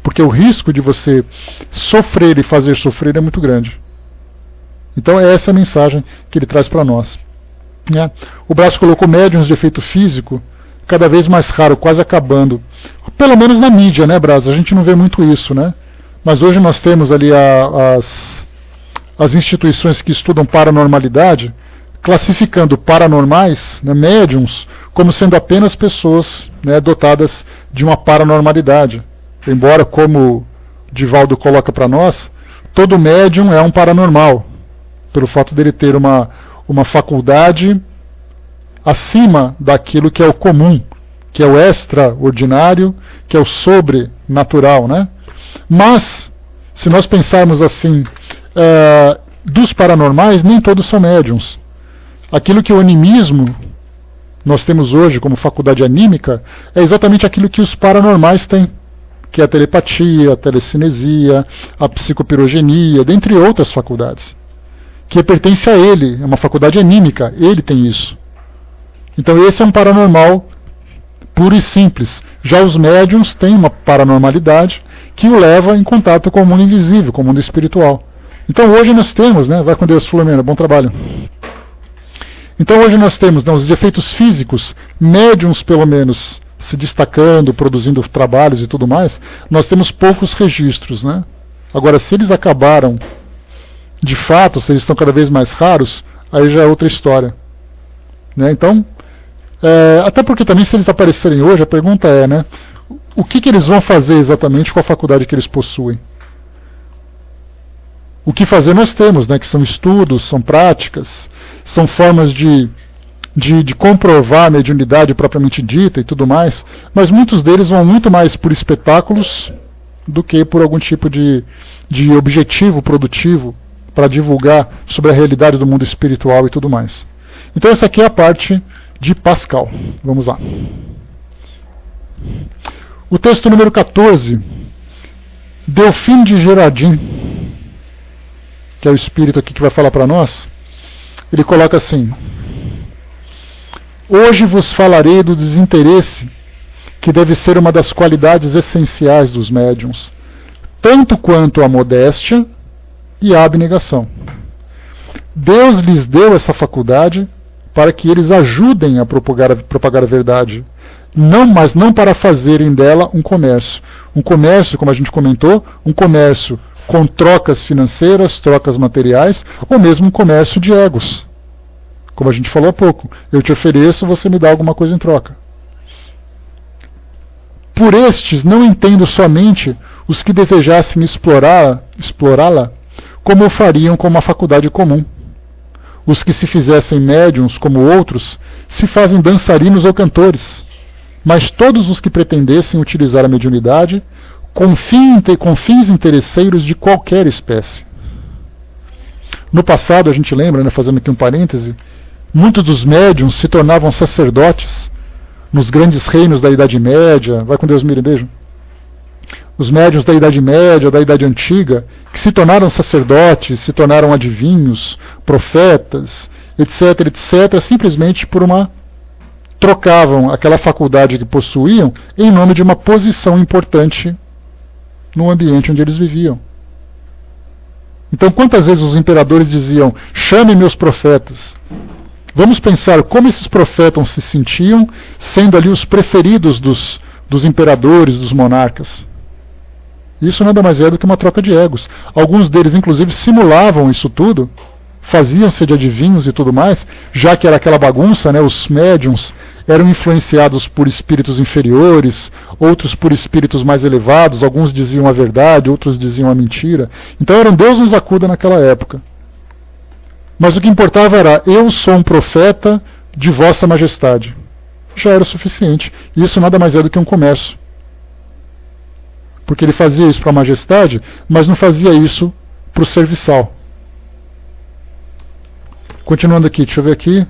Porque o risco de você sofrer e fazer sofrer é muito grande. Então é essa a mensagem que ele traz para nós. Né? O Braz colocou médiuns de efeito físico cada vez mais raro, quase acabando. Pelo menos na mídia, né, Braz? A gente não vê muito isso, né? Mas hoje nós temos ali as instituições que estudam paranormalidade, classificando paranormais, né, médiums, como sendo apenas pessoas, né, dotadas de uma paranormalidade. Embora, como Divaldo coloca para nós, todo médium é um paranormal, pelo fato dele ter uma faculdade acima daquilo que é o comum, que é o extraordinário, que é o sobrenatural, né? Mas, se nós pensarmos assim, dos paranormais, nem todos são médiums. Aquilo que o animismo, nós temos hoje como faculdade anímica, é exatamente aquilo que os paranormais têm, que é a telepatia, a telecinesia, a psicopirogenia, dentre outras faculdades, que pertence a ele, é uma faculdade anímica, ele tem isso. Então esse é um paranormal puro e simples. Já os médiums têm uma paranormalidade que o leva em contato com o mundo invisível, com o mundo espiritual. Então hoje nós temos, né, vai com Deus, Filomena, bom trabalho. Então hoje nós temos, né, os efeitos físicos, médiums pelo menos, se destacando, produzindo trabalhos e tudo mais, nós temos poucos registros, né? Agora, se eles acabaram de fato, se eles estão cada vez mais raros, aí já é outra história. Né? Então, até porque também se eles aparecerem hoje, a pergunta é, né, o que eles vão fazer exatamente com a faculdade que eles possuem? O que fazer nós temos, né, que são estudos, são práticas, são formas de comprovar a mediunidade propriamente dita e tudo mais, mas muitos deles vão muito mais por espetáculos do que por algum tipo de objetivo produtivo para divulgar sobre a realidade do mundo espiritual e tudo mais. Então essa aqui é a parte de Pascal. Vamos lá. O texto número 14, Delphine de Girardin, que é o espírito aqui que vai falar para nós, ele coloca assim: hoje vos falarei do desinteresse, que deve ser uma das qualidades essenciais dos médiuns, tanto quanto a modéstia e a abnegação. Deus lhes deu essa faculdade para que eles ajudem a propagar a verdade, mas não para fazerem dela um comércio. Um comércio, como a gente comentou, um comércio com trocas financeiras, trocas materiais, ou mesmo um comércio de egos. Como a gente falou há pouco, eu te ofereço, você me dá alguma coisa em troca. Por estes não entendo somente os que desejassem explorá-la como o fariam com uma faculdade comum. Os que se fizessem médiuns como outros se fazem dançarinos ou cantores, mas todos os que pretendessem utilizar a mediunidade com fins interesseiros de qualquer espécie. No passado, a gente lembra, né, fazendo aqui um parêntese, muitos dos médiuns se tornavam sacerdotes nos grandes reinos da Idade Média. Vai com Deus, Miriam, beijo. Os médiuns da Idade Média, da Idade Antiga, que se tornaram sacerdotes, se tornaram adivinhos, profetas, etc., etc., simplesmente trocavam aquela faculdade que possuíam em nome de uma posição importante no ambiente onde eles viviam. Então, quantas vezes os imperadores diziam: chame meus profetas? Vamos pensar como esses profetas se sentiam, sendo ali os preferidos dos imperadores, dos monarcas. Isso nada mais é do que uma troca de egos. Alguns deles, inclusive, simulavam isso tudo, faziam-se de adivinhos e tudo mais, já que era aquela bagunça, né? Os médiuns eram influenciados por espíritos inferiores, outros por espíritos mais elevados, alguns diziam a verdade, outros diziam a mentira. Então era um Deus nos acuda naquela época. Mas o que importava era: eu sou um profeta de Vossa Majestade. já era o suficiente. E isso nada mais é do que um comércio. Porque ele fazia isso para a majestade, mas não fazia isso para o serviçal. Continuando aqui, deixa eu ver aqui.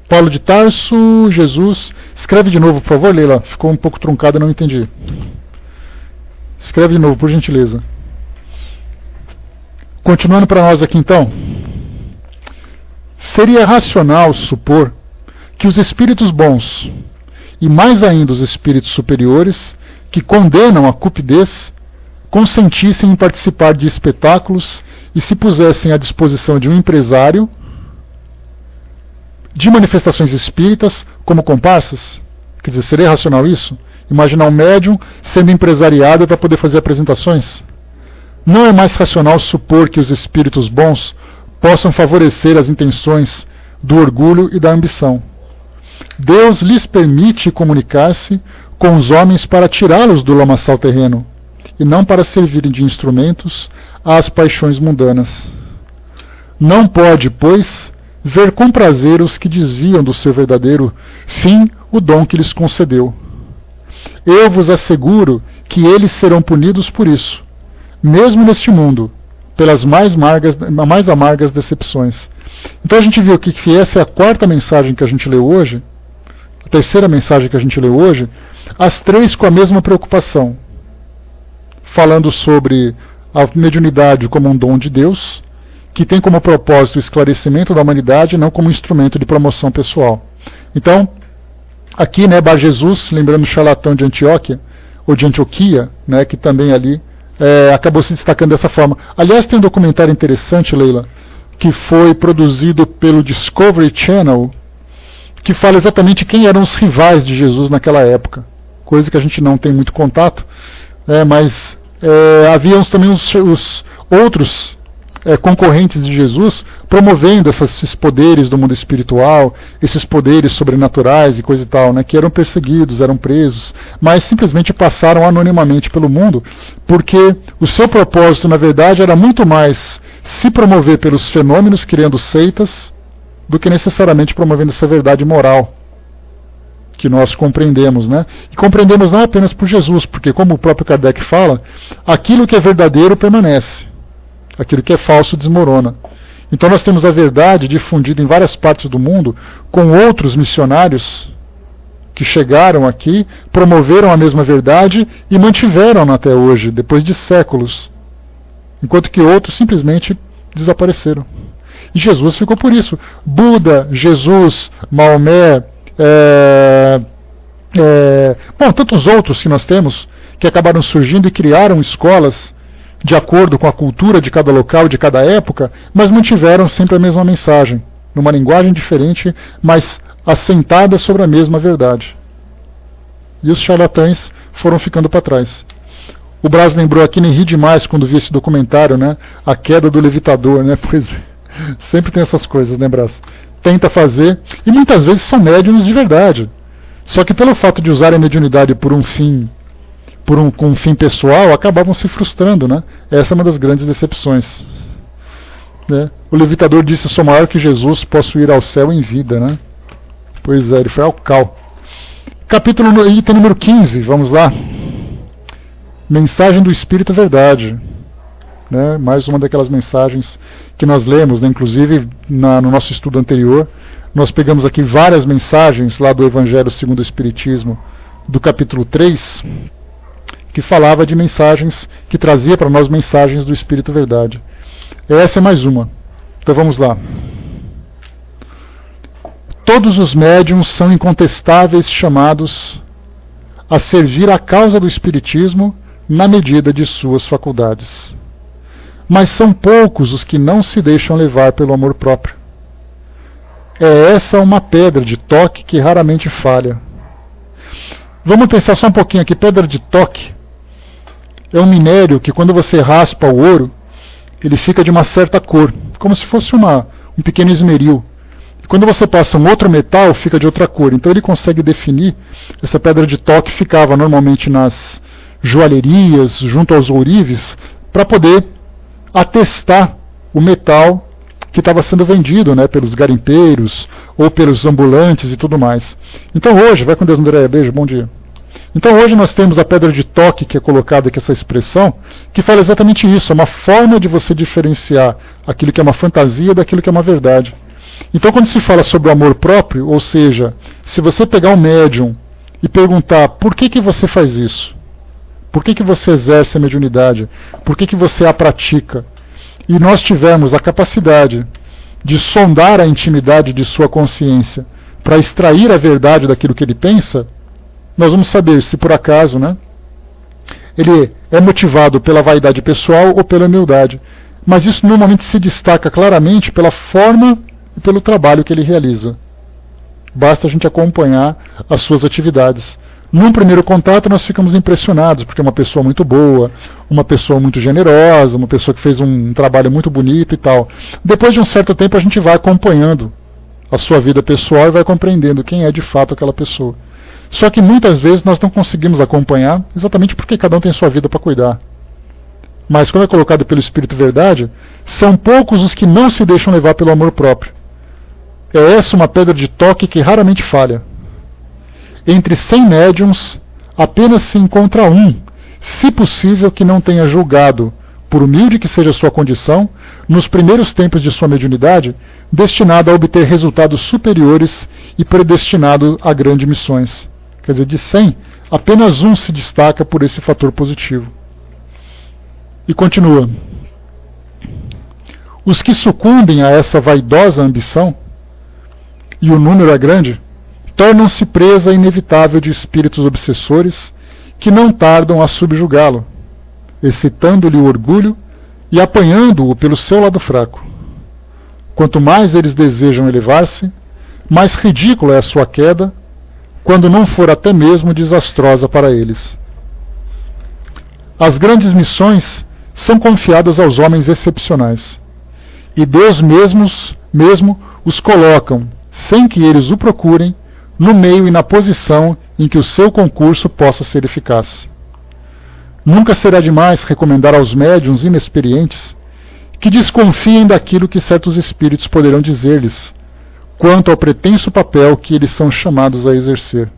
Paulo de Tarso, Jesus. Escreve de novo, por favor, Leila. Ficou um pouco truncado e não entendi. Escreve de novo, por gentileza. Continuando para nós aqui então. Seria racional supor que os espíritos bons, e mais ainda os espíritos superiores, que condenam a cupidez, consentissem em participar de espetáculos e se pusessem à disposição de um empresário de manifestações espíritas como comparsas? Quer dizer, seria racional isso? Imaginar um médium sendo empresariado para poder fazer apresentações? Não é mais racional supor que os espíritos bons possam favorecer as intenções do orgulho e da ambição? Deus lhes permite comunicar-se com os homens para tirá-los do lamaçal terreno, e não para servirem de instrumentos às paixões mundanas. Não pode, pois, ver com prazer os que desviam do seu verdadeiro fim o dom que lhes concedeu. Eu vos asseguro que eles serão punidos por isso, mesmo neste mundo, pelas mais amargas decepções. Então a gente viu aqui que essa é a quarta mensagem que a gente leu hoje, a terceira mensagem que a gente leu hoje, as três com a mesma preocupação, falando sobre a mediunidade como um dom de Deus, que tem como propósito o esclarecimento da humanidade, não como instrumento de promoção pessoal. Então, aqui, né, Bar Jesus, lembrando o charlatão de Antioquia, ou de Antioquia, né, que também ali acabou se destacando dessa forma. Aliás, tem um documentário interessante, Leila, que foi produzido pelo Discovery Channel, que fala exatamente quem eram os rivais de Jesus naquela época. Coisa que a gente não tem muito contato, mas haviam também os outros concorrentes de Jesus promovendo esses poderes do mundo espiritual, esses poderes sobrenaturais e coisa e tal, né, que eram perseguidos, eram presos, mas simplesmente passaram anonimamente pelo mundo, porque o seu propósito, na verdade, era muito mais se promover pelos fenômenos, criando seitas, do que necessariamente promovendo essa verdade moral que nós compreendemos, né? E compreendemos não apenas por Jesus, porque, como o próprio Kardec fala, aquilo que é verdadeiro permanece, aquilo que é falso desmorona. Então nós temos a verdade difundida em várias partes do mundo, com outros missionários que chegaram aqui, promoveram a mesma verdade e mantiveram-na até hoje, depois de séculos, enquanto que outros simplesmente desapareceram. E Jesus ficou por isso. Buda, Jesus, Maomé, tantos outros que nós temos, que acabaram surgindo e criaram escolas de acordo com a cultura de cada local, de cada época, mas mantiveram sempre a mesma mensagem, numa linguagem diferente, mas assentada sobre a mesma verdade. E os charlatães foram ficando para trás. O Brás lembrou aqui, nem ri demais quando vi esse documentário, né? A queda do levitador, né? Pois sempre tem essas coisas, né, Brás? Tenta fazer, e muitas vezes são médiuns de verdade. Só que pelo fato de usarem a mediunidade com um fim pessoal, acabavam se frustrando, né? Essa é uma das grandes decepções. Né? O levitador disse: sou maior que Jesus, posso ir ao céu em vida, né? Pois é, ele foi ao cal. Capítulo item número 15, vamos lá. Mensagem do Espírito Verdade. Né? Mais uma daquelas mensagens que nós lemos, né? Inclusive no nosso estudo anterior, nós pegamos aqui várias mensagens lá do Evangelho segundo o Espiritismo, do capítulo 3, que falava de mensagens, que trazia para nós mensagens do Espírito Verdade. Essa é mais uma. Então vamos lá. Todos os médiuns são incontestáveis chamados a servir a causa do Espiritismo na medida de suas faculdades. Mas são poucos os que não se deixam levar pelo amor próprio. É essa uma pedra de toque que raramente falha. Vamos pensar só um pouquinho aqui. Pedra de toque é um minério que, quando você raspa o ouro, ele fica de uma certa cor, como se fosse um pequeno esmeril. E quando você passa um outro metal, fica de outra cor. Então ele consegue definir. Essa pedra de toque ficava normalmente nas joalherias, junto aos ourives, para poder atestar o metal que estava sendo vendido, né, pelos garimpeiros ou pelos ambulantes e tudo mais. Então hoje, vai com Deus, Andréia, beijo, bom dia. Então hoje nós temos a pedra de toque que é colocada aqui, essa expressão, que fala exatamente isso, é uma forma de você diferenciar aquilo que é uma fantasia daquilo que é uma verdade. Então quando se fala sobre o amor próprio, ou seja, se você pegar um médium e perguntar por que você faz isso, por que você exerce a mediunidade, por que você a pratica, e nós tivermos a capacidade de sondar a intimidade de sua consciência para extrair a verdade daquilo que ele pensa, nós vamos saber se por acaso, né, ele é motivado pela vaidade pessoal ou pela humildade. Mas isso normalmente se destaca claramente pela forma e pelo trabalho que ele realiza. Basta a gente acompanhar as suas atividades. Num primeiro contato nós ficamos impressionados, porque é uma pessoa muito boa, uma pessoa muito generosa, uma pessoa que fez um trabalho muito bonito e tal. Depois de um certo tempo a gente vai acompanhando a sua vida pessoal e vai compreendendo quem é de fato aquela pessoa. Só que muitas vezes nós não conseguimos acompanhar, exatamente porque cada um tem sua vida para cuidar. Mas como é colocado pelo Espírito Verdade, são poucos os que não se deixam levar pelo amor próprio. É essa uma pedra de toque que raramente falha. Entre 100 médiums, apenas se encontra um, se possível que não tenha julgado, por humilde que seja a sua condição, nos primeiros tempos de sua mediunidade, destinado a obter resultados superiores e predestinado a grandes missões. Quer dizer, de 100, apenas um se destaca por esse fator positivo. E continua. Os que sucumbem a essa vaidosa ambição, e o número é grande, tornam-se presa inevitável de espíritos obsessores que não tardam a subjugá-lo, excitando-lhe o orgulho e apanhando-o pelo seu lado fraco. Quanto mais eles desejam elevar-se, mais ridícula é a sua queda, quando não for até mesmo desastrosa para eles. As grandes missões são confiadas aos homens excepcionais, e Deus mesmo os colocam, sem que eles o procurem, no meio e na posição em que o seu concurso possa ser eficaz. Nunca será demais recomendar aos médiuns inexperientes que desconfiem daquilo que certos espíritos poderão dizer-lhes, quanto ao pretenso papel que eles são chamados a exercer.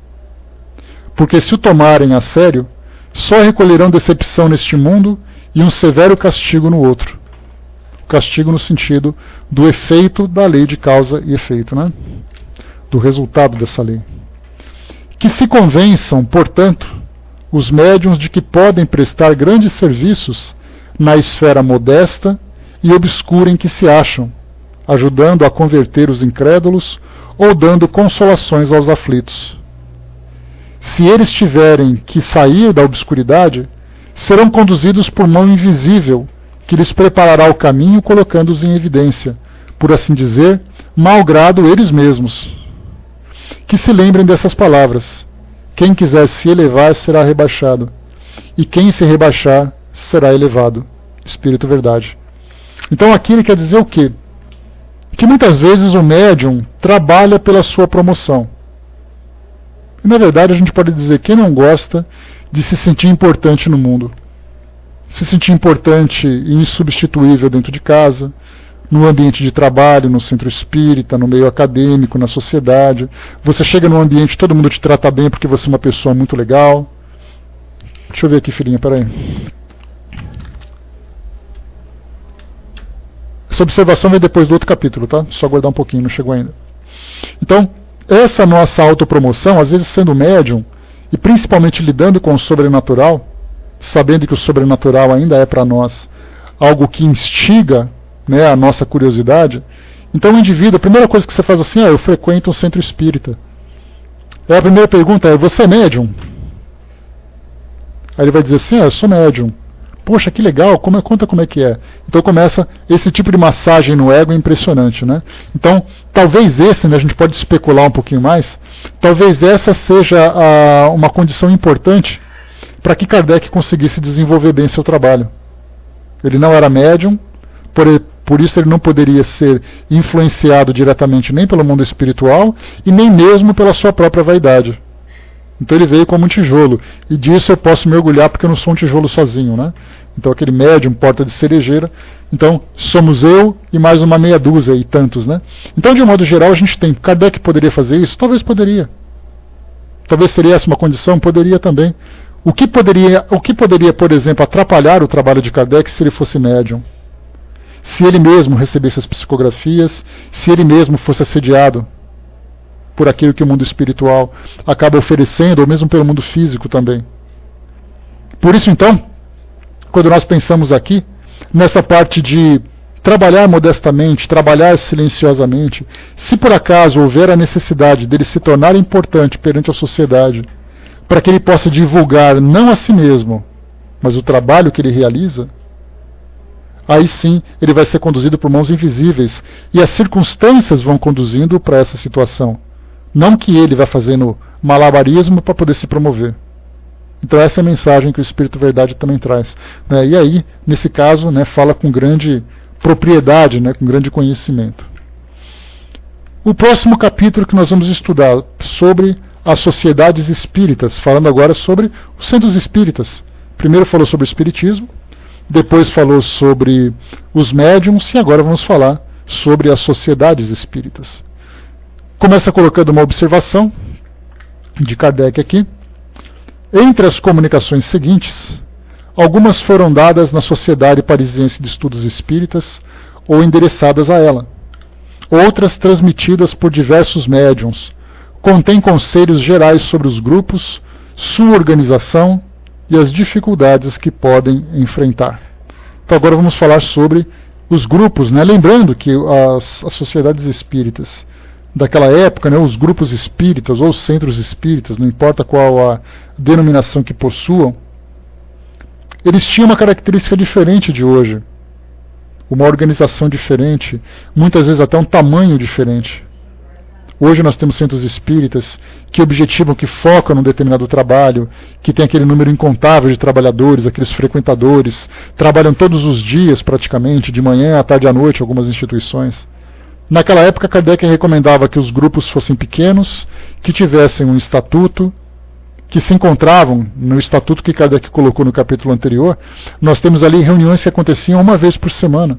Porque se o tomarem a sério, só recolherão decepção neste mundo e um severo castigo no outro. Castigo no sentido do efeito da lei de causa e efeito, né? Do resultado dessa lei. Que se convençam, portanto, os médiuns de que podem prestar grandes serviços na esfera modesta e obscura em que se acham, ajudando a converter os incrédulos ou dando consolações aos aflitos. Se eles tiverem que sair da obscuridade, serão conduzidos por mão invisível, que lhes preparará o caminho colocando-os em evidência, por assim dizer, malgrado eles mesmos. Que se lembrem dessas palavras: quem quiser se elevar será rebaixado, e quem se rebaixar será elevado. Espírito Verdade. Então aqui ele quer dizer o quê? Que muitas vezes o médium trabalha pela sua promoção. E na verdade a gente pode dizer que quem não gosta de se sentir importante no mundo, se sentir importante e insubstituível dentro de casa, no ambiente de trabalho, no centro espírita, no meio acadêmico, na sociedade. Você chega num ambiente, todo mundo te trata bem porque você é uma pessoa muito legal. Deixa eu ver aqui, filhinha, peraí. Essa observação vem depois do outro capítulo, tá? Só aguardar um pouquinho, não chegou ainda. Então, essa nossa autopromoção, às vezes sendo médium, e principalmente lidando com o sobrenatural, sabendo que o sobrenatural ainda é para nós algo que instiga, né, a nossa curiosidade. Então o indivíduo, a primeira coisa que você faz assim, eu frequento um centro espírita. A primeira pergunta é: você é médium? Aí ele vai dizer assim: eu sou médium. Poxa, que legal, conta como é que é. Então começa esse tipo de massagem no ego impressionante, né? Então, talvez esse, né, a gente pode especular um pouquinho mais, talvez essa seja uma condição importante para que Kardec conseguisse desenvolver bem seu trabalho. Ele não era médium, por isso ele não poderia ser influenciado diretamente nem pelo mundo espiritual e nem mesmo pela sua própria vaidade. Então ele veio como um tijolo, e disso eu posso me orgulhar porque eu não sou um tijolo sozinho, né? Então aquele médium, porta de cerejeira, então somos eu e mais uma meia dúzia e tantos, né? Então de um modo geral a gente tem, Kardec poderia fazer isso? Talvez poderia. Talvez seria essa uma condição? Poderia também. O que poderia, por exemplo, atrapalhar o trabalho de Kardec se ele fosse médium? Se ele mesmo recebesse as psicografias, se ele mesmo fosse assediado por aquilo que o mundo espiritual acaba oferecendo, ou mesmo pelo mundo físico também. Por isso, então, quando nós pensamos aqui, nessa parte de trabalhar modestamente, trabalhar silenciosamente, se por acaso houver a necessidade dele se tornar importante perante a sociedade, para que ele possa divulgar não a si mesmo, mas o trabalho que ele realiza, aí sim ele vai ser conduzido por mãos invisíveis, e as circunstâncias vão conduzindo para essa situação. Não que ele vai fazendo malabarismo para poder se promover. Então essa é a mensagem que o Espírito Verdade também traz. Né? E aí, nesse caso, né, fala com grande propriedade, né, com grande conhecimento. O próximo capítulo que nós vamos estudar sobre as sociedades espíritas, falando agora sobre os centros espíritas. Primeiro falou sobre o espiritismo, depois falou sobre os médiums e agora vamos falar sobre as sociedades espíritas. Começa colocando uma observação de Kardec aqui. Entre as comunicações seguintes, algumas foram dadas na Sociedade Parisiense de Estudos Espíritas ou endereçadas a ela. Outras transmitidas por diversos médiuns. Contém conselhos gerais sobre os grupos, sua organização e as dificuldades que podem enfrentar. Então agora vamos falar sobre os grupos, né? Lembrando que as sociedades espíritas daquela época, né, os grupos espíritas ou centros espíritas, não importa qual a denominação que possuam, eles tinham uma característica diferente de hoje, uma organização diferente, muitas vezes até um tamanho diferente. Hoje nós temos centros espíritas que objetivam, que focam num determinado trabalho, que tem aquele número incontável de trabalhadores, aqueles frequentadores, trabalham todos os dias praticamente, de manhã à tarde à noite, algumas instituições. Naquela época, Kardec recomendava que os grupos fossem pequenos, que tivessem um estatuto, que se encontravam no estatuto que Kardec colocou no capítulo anterior. Nós temos ali reuniões que aconteciam uma vez por semana,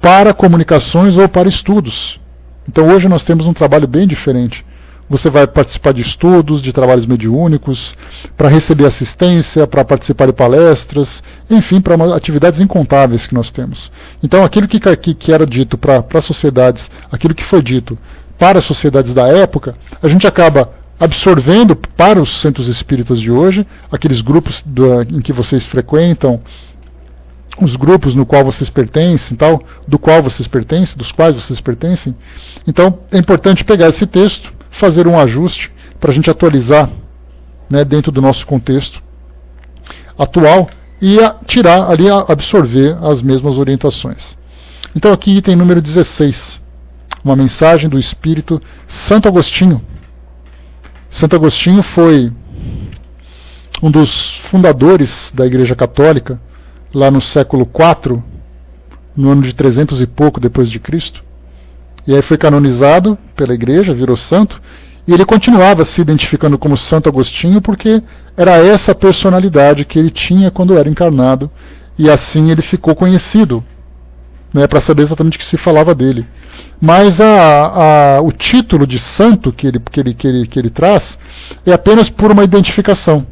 para comunicações ou para estudos. Então hoje nós temos um trabalho bem diferente. Você vai participar de estudos, de trabalhos mediúnicos, para receber assistência, para participar de palestras, enfim, para atividades incontáveis que nós temos. Então aquilo que era dito para as sociedades, aquilo que foi dito para as sociedades da época, a gente acaba absorvendo para os centros espíritas de hoje, aqueles grupos em que vocês frequentam, os grupos no qual vocês pertencem, tal, dos quais vocês pertencem. Então é importante pegar esse texto, fazer um ajuste para a gente atualizar, né, dentro do nosso contexto atual e tirar ali, absorver as mesmas orientações. Então aqui item número 16, uma mensagem do Espírito Santo Agostinho. Santo Agostinho foi um dos fundadores da Igreja Católica, lá no século IV, no ano de 300 e pouco depois de Cristo. E aí foi canonizado pela igreja, virou santo, e ele continuava se identificando como Santo Agostinho porque era essa personalidade que ele tinha quando era encarnado, e assim ele ficou conhecido, né, para saber exatamente o que se falava dele. Mas o título de santo que ele traz é apenas por uma identificação.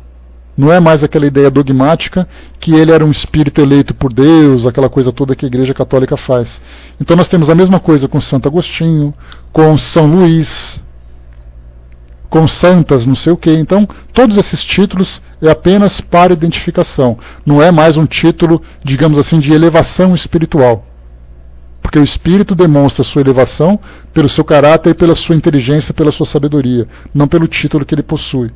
Não é mais aquela ideia dogmática que ele era um espírito eleito por Deus, aquela coisa toda que a Igreja Católica faz. Então nós temos a mesma coisa com Santo Agostinho, com São Luís, com santas não sei o quê. Então todos esses títulos é apenas para identificação. Não é mais um título, digamos assim, de elevação espiritual. Porque o espírito demonstra sua elevação pelo seu caráter, pela sua inteligência, pela sua sabedoria, não pelo título que ele possui.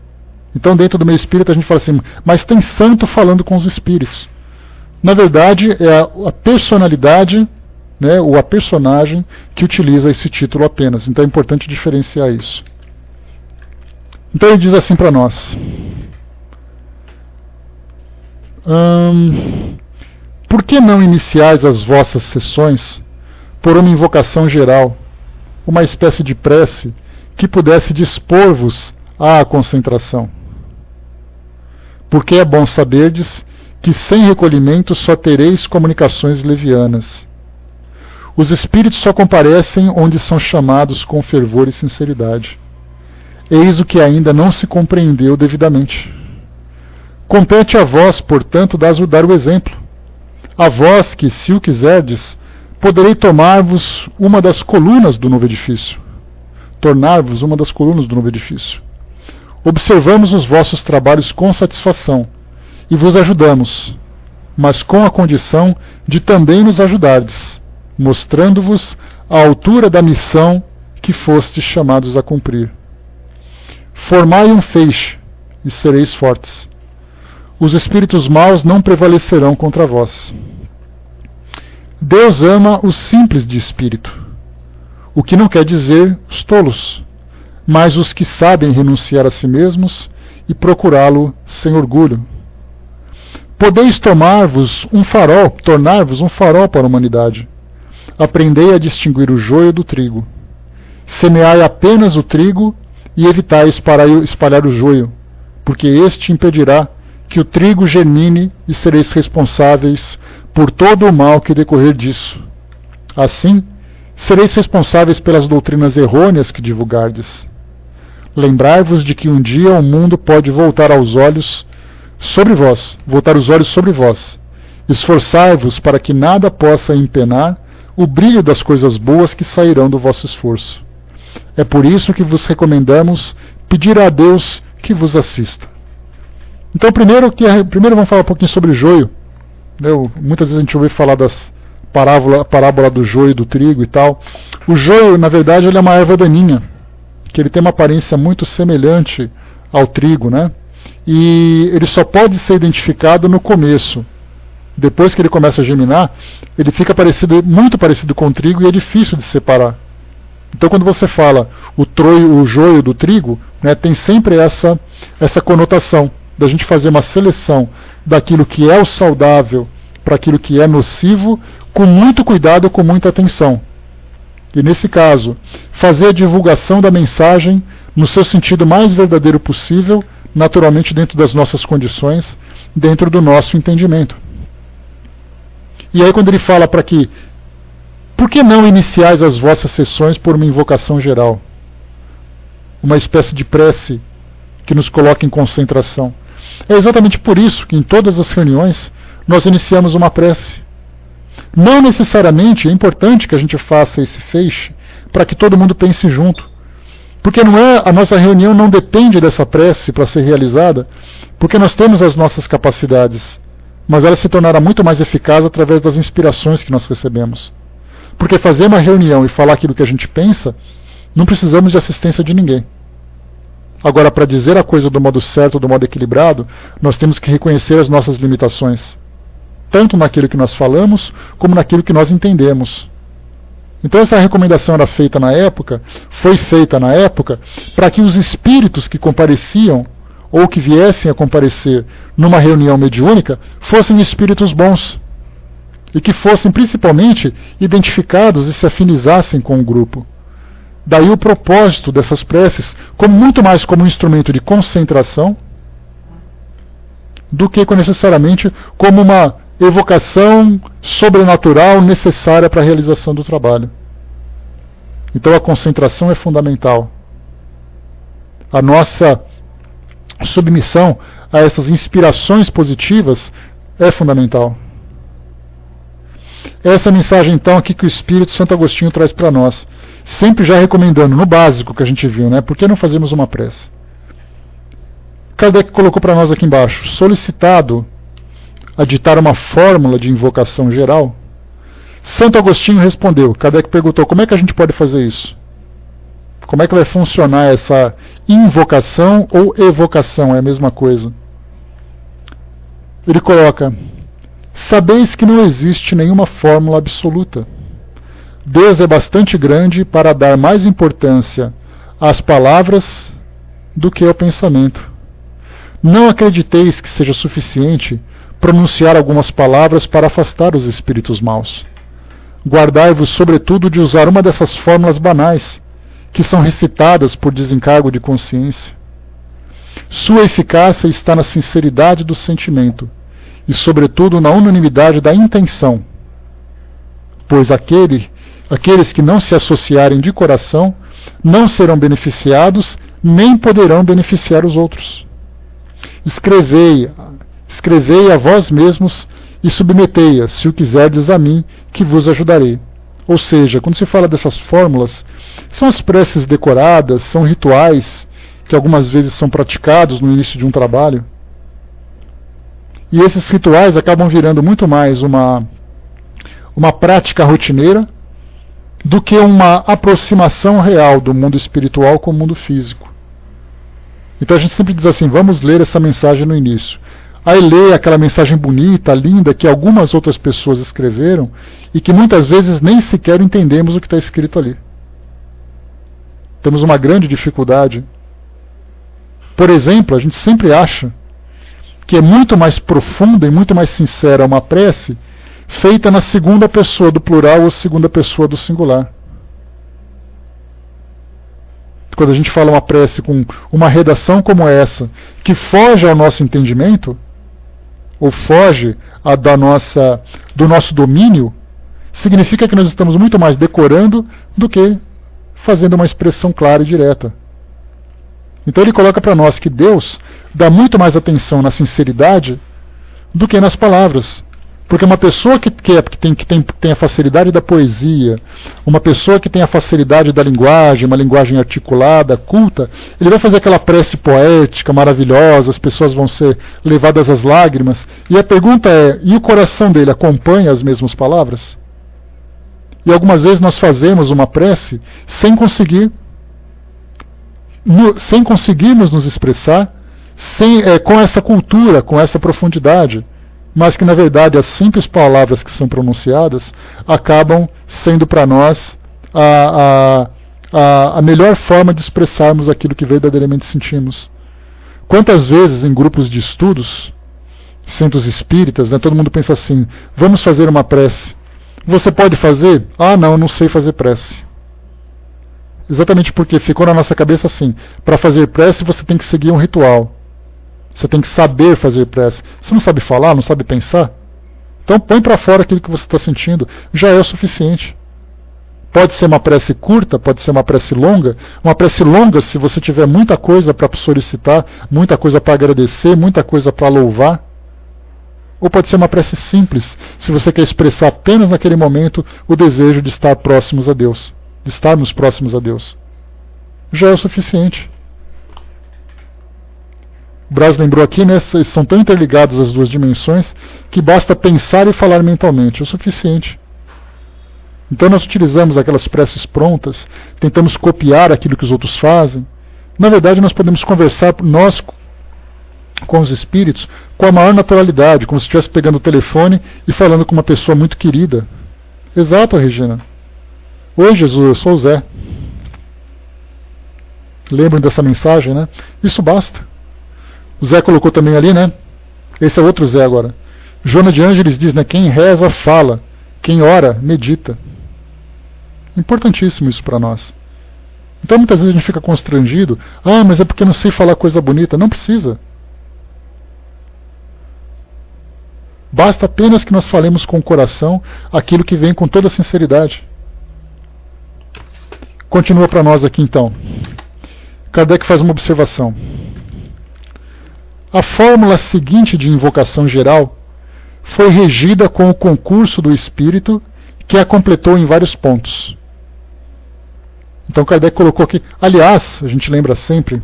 Então, dentro do meio espírita, a gente fala assim, mas tem santo falando com os espíritos. Na verdade, é a personalidade, né, ou a personagem que utiliza esse título apenas. Então, é importante diferenciar isso. Então, ele diz assim para nós. Por que não iniciais as vossas sessões por uma invocação geral, uma espécie de prece que pudesse dispor-vos à concentração. Porque é bom saberdes que sem recolhimento só tereis comunicações levianas. Os espíritos só comparecem onde são chamados com fervor e sinceridade. Eis o que ainda não se compreendeu devidamente. Compete a vós, portanto, dar o exemplo. A vós que, se o quiserdes, poderei tomar-vos uma das colunas do novo edifício. Tornar-vos uma das colunas do novo edifício. Observamos os vossos trabalhos com satisfação e vos ajudamos, mas com a condição de também nos ajudardes, mostrando-vos a altura da missão que fostes chamados a cumprir. Formai um feixe e sereis fortes. Os espíritos maus não prevalecerão contra vós. Deus ama os simples de espírito, o que não quer dizer os tolos, mas os que sabem renunciar a si mesmos e procurá-lo sem orgulho. Podeis tornar-vos um farol para a humanidade. Aprendei a distinguir o joio do trigo. Semeai apenas o trigo e evitai espalhar o joio, porque este impedirá que o trigo germine e sereis responsáveis por todo o mal que decorrer disso. Assim, sereis responsáveis pelas doutrinas errôneas que divulgardes. Lembrai-vos de que um dia o mundo pode voltar os olhos sobre vós. Esforçai-vos para que nada possa empenar o brilho das coisas boas que sairão do vosso esforço. É por isso que vos recomendamos pedir a Deus que vos assista. Então, primeiro vamos falar um pouquinho sobre o joio. Muitas vezes a gente ouve falar das parábola do joio e do trigo e tal. O joio, na verdade, ele é uma erva daninha, que ele tem uma aparência muito semelhante ao trigo, né? E ele só pode ser identificado no começo. Depois que ele começa a germinar, ele fica muito parecido com o trigo e é difícil de separar. Então, quando você fala o joio do trigo, né, tem sempre essa conotação da gente fazer uma seleção daquilo que é o saudável para aquilo que é nocivo, com muito cuidado, com muita atenção. E nesse caso, fazer a divulgação da mensagem no seu sentido mais verdadeiro possível, naturalmente dentro das nossas condições, dentro do nosso entendimento. E aí quando ele fala por que não iniciais as vossas sessões por uma invocação geral? Uma espécie de prece que nos coloca em concentração. É exatamente por isso que em todas as reuniões nós iniciamos uma prece. Não necessariamente é importante que a gente faça esse feixe para que todo mundo pense junto. Porque a nossa reunião não depende dessa prece para ser realizada, porque nós temos as nossas capacidades, mas ela se tornará muito mais eficaz através das inspirações que nós recebemos. Porque fazer uma reunião e falar aquilo que a gente pensa, não precisamos de assistência de ninguém. Agora, para dizer a coisa do modo certo, do modo equilibrado, nós temos que reconhecer as nossas limitações, tanto naquilo que nós falamos, como naquilo que nós entendemos. Então essa recomendação foi feita na época, para que os espíritos que compareciam, ou que viessem a comparecer numa reunião mediúnica, fossem espíritos bons, e que fossem principalmente identificados e se afinizassem com o grupo. Daí o propósito dessas preces, muito mais como um instrumento de concentração, do que necessariamente como uma evocação sobrenatural necessária para a realização do trabalho. Então a concentração é fundamental. A nossa submissão a essas inspirações positivas é fundamental. Essa mensagem então aqui que o Espírito Santo Agostinho traz para nós, sempre já recomendando, no básico que a gente viu, né? Por que não fazemos uma prece? Kardec colocou para nós aqui embaixo, solicitado a ditar uma fórmula de invocação geral, Santo Agostinho respondeu. Kardec perguntou, como é que a gente pode fazer isso? Como é que vai funcionar essa invocação ou evocação? É a mesma coisa. Ele coloca, sabeis que não existe nenhuma fórmula absoluta. Deus é bastante grande para dar mais importância às palavras do que ao pensamento. Não acrediteis que seja suficiente pronunciar algumas palavras para afastar os espíritos maus. Guardai-vos, sobretudo, de usar uma dessas fórmulas banais, que são recitadas por desencargo de consciência. Sua eficácia está na sinceridade do sentimento e, sobretudo, na unanimidade da intenção, pois aqueles que não se associarem de coração não serão beneficiados, nem poderão beneficiar os outros. Escrevei a vós mesmos e submetei-a, se o quiserdes, a mim, que vos ajudarei. Ou seja, quando se fala dessas fórmulas, são as preces decoradas, são rituais que algumas vezes são praticados no início de um trabalho. E esses rituais acabam virando muito mais uma prática rotineira do que uma aproximação real do mundo espiritual com o mundo físico. Então a gente sempre diz assim, vamos ler essa mensagem no início. Aí lê aquela mensagem bonita, linda, que algumas outras pessoas escreveram e que muitas vezes nem sequer entendemos o que está escrito ali. Temos uma grande dificuldade. Por exemplo, a gente sempre acha que é muito mais profunda e muito mais sincera uma prece feita na segunda pessoa do plural ou segunda pessoa do singular. Quando a gente fala uma prece com uma redação como essa, que foge ao nosso entendimento, ou foge do nosso domínio, significa que nós estamos muito mais decorando do que fazendo uma expressão clara e direta. Então ele coloca para nós que Deus dá muito mais atenção na sinceridade do que nas palavras. Porque uma pessoa que tem a facilidade da poesia, uma pessoa que tem a facilidade da linguagem, uma linguagem articulada, culta, ele vai fazer aquela prece poética, maravilhosa, as pessoas vão ser levadas às lágrimas. E a pergunta é, e o coração dele acompanha as mesmas palavras? E algumas vezes nós fazemos uma prece sem conseguirmos nos expressar, com essa cultura, com essa profundidade, mas que na verdade as simples palavras que são pronunciadas acabam sendo para nós a melhor forma de expressarmos aquilo que verdadeiramente sentimos. Quantas vezes em grupos de estudos, centros espíritas, todo mundo pensa assim, vamos fazer uma prece. Você pode fazer? Ah, não, eu não sei fazer prece. Exatamente porque ficou na nossa cabeça assim, para fazer prece você tem que seguir um ritual. Você tem que saber fazer prece. Você não sabe falar, não sabe pensar? Então põe para fora aquilo que você está sentindo. Já é o suficiente. Pode ser uma prece curta, pode ser uma prece longa. Uma prece longa, se você tiver muita coisa para solicitar, muita coisa para agradecer, muita coisa para louvar. Ou pode ser uma prece simples, se você quer expressar apenas naquele momento o desejo de estar próximos a Deus. De estarmos próximos a Deus. Já é o suficiente. O Braz lembrou aqui, são tão interligadas as duas dimensões que basta pensar e falar mentalmente, é o suficiente. Então nós utilizamos aquelas preces prontas, tentamos copiar aquilo que os outros fazem. Na verdade nós podemos conversar, nós com os espíritos, com a maior naturalidade, como se estivesse pegando o telefone e falando com uma pessoa muito querida. Exato, Regina. Oi Jesus, eu sou o Zé. Lembram dessa mensagem, né? Isso basta. O Zé colocou também ali, né? Esse é outro Zé agora. Joana de Ângeles diz, né? Quem reza, fala. Quem ora, medita. Importantíssimo isso para nós. Então muitas vezes a gente fica constrangido. Ah, mas é porque eu não sei falar coisa bonita. Não precisa. Basta apenas que nós falemos com o coração aquilo que vem com toda a sinceridade. Continua para nós aqui então. Kardec faz uma observação. A fórmula seguinte de invocação geral foi regida com o concurso do espírito que a completou em vários pontos. Então Kardec colocou aqui, aliás, a gente lembra sempre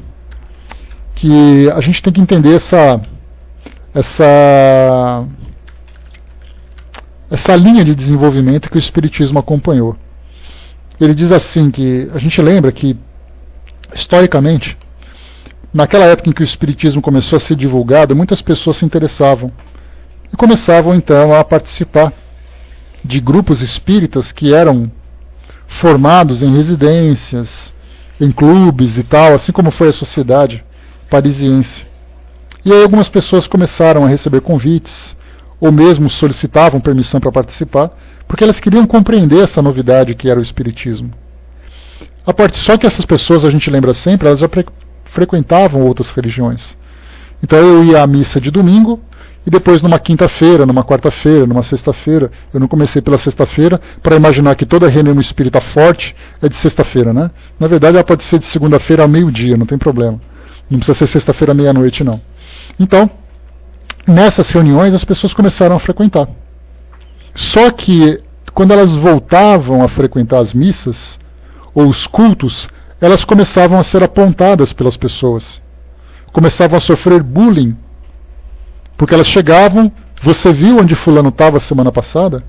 que a gente tem que entender essa linha de desenvolvimento que o espiritismo acompanhou. Ele diz assim que a gente lembra que historicamente, naquela época em que o espiritismo começou a ser divulgado, muitas pessoas se interessavam e começavam então a participar de grupos espíritas que eram formados em residências, em clubes e tal, assim como foi a sociedade parisiense. E aí algumas pessoas começaram a receber convites, ou mesmo solicitavam permissão para participar, porque elas queriam compreender essa novidade que era o espiritismo. Só que essas pessoas, a gente lembra sempre, elas já frequentavam outras religiões. Então eu ia à missa de domingo, e depois numa quinta-feira, numa quarta-feira, numa sexta-feira, eu não comecei pela sexta-feira, para imaginar que toda reunião espírita forte é de sexta-feira, né? Na verdade ela pode ser de segunda-feira ao meio-dia, não tem problema. Não precisa ser sexta-feira à meia-noite, não. Então, nessas reuniões as pessoas começaram a frequentar. Só que, quando elas voltavam a frequentar as missas, ou os cultos, elas começavam a ser apontadas pelas pessoas. Começavam a sofrer bullying. Porque elas chegavam, você viu onde fulano estava semana passada?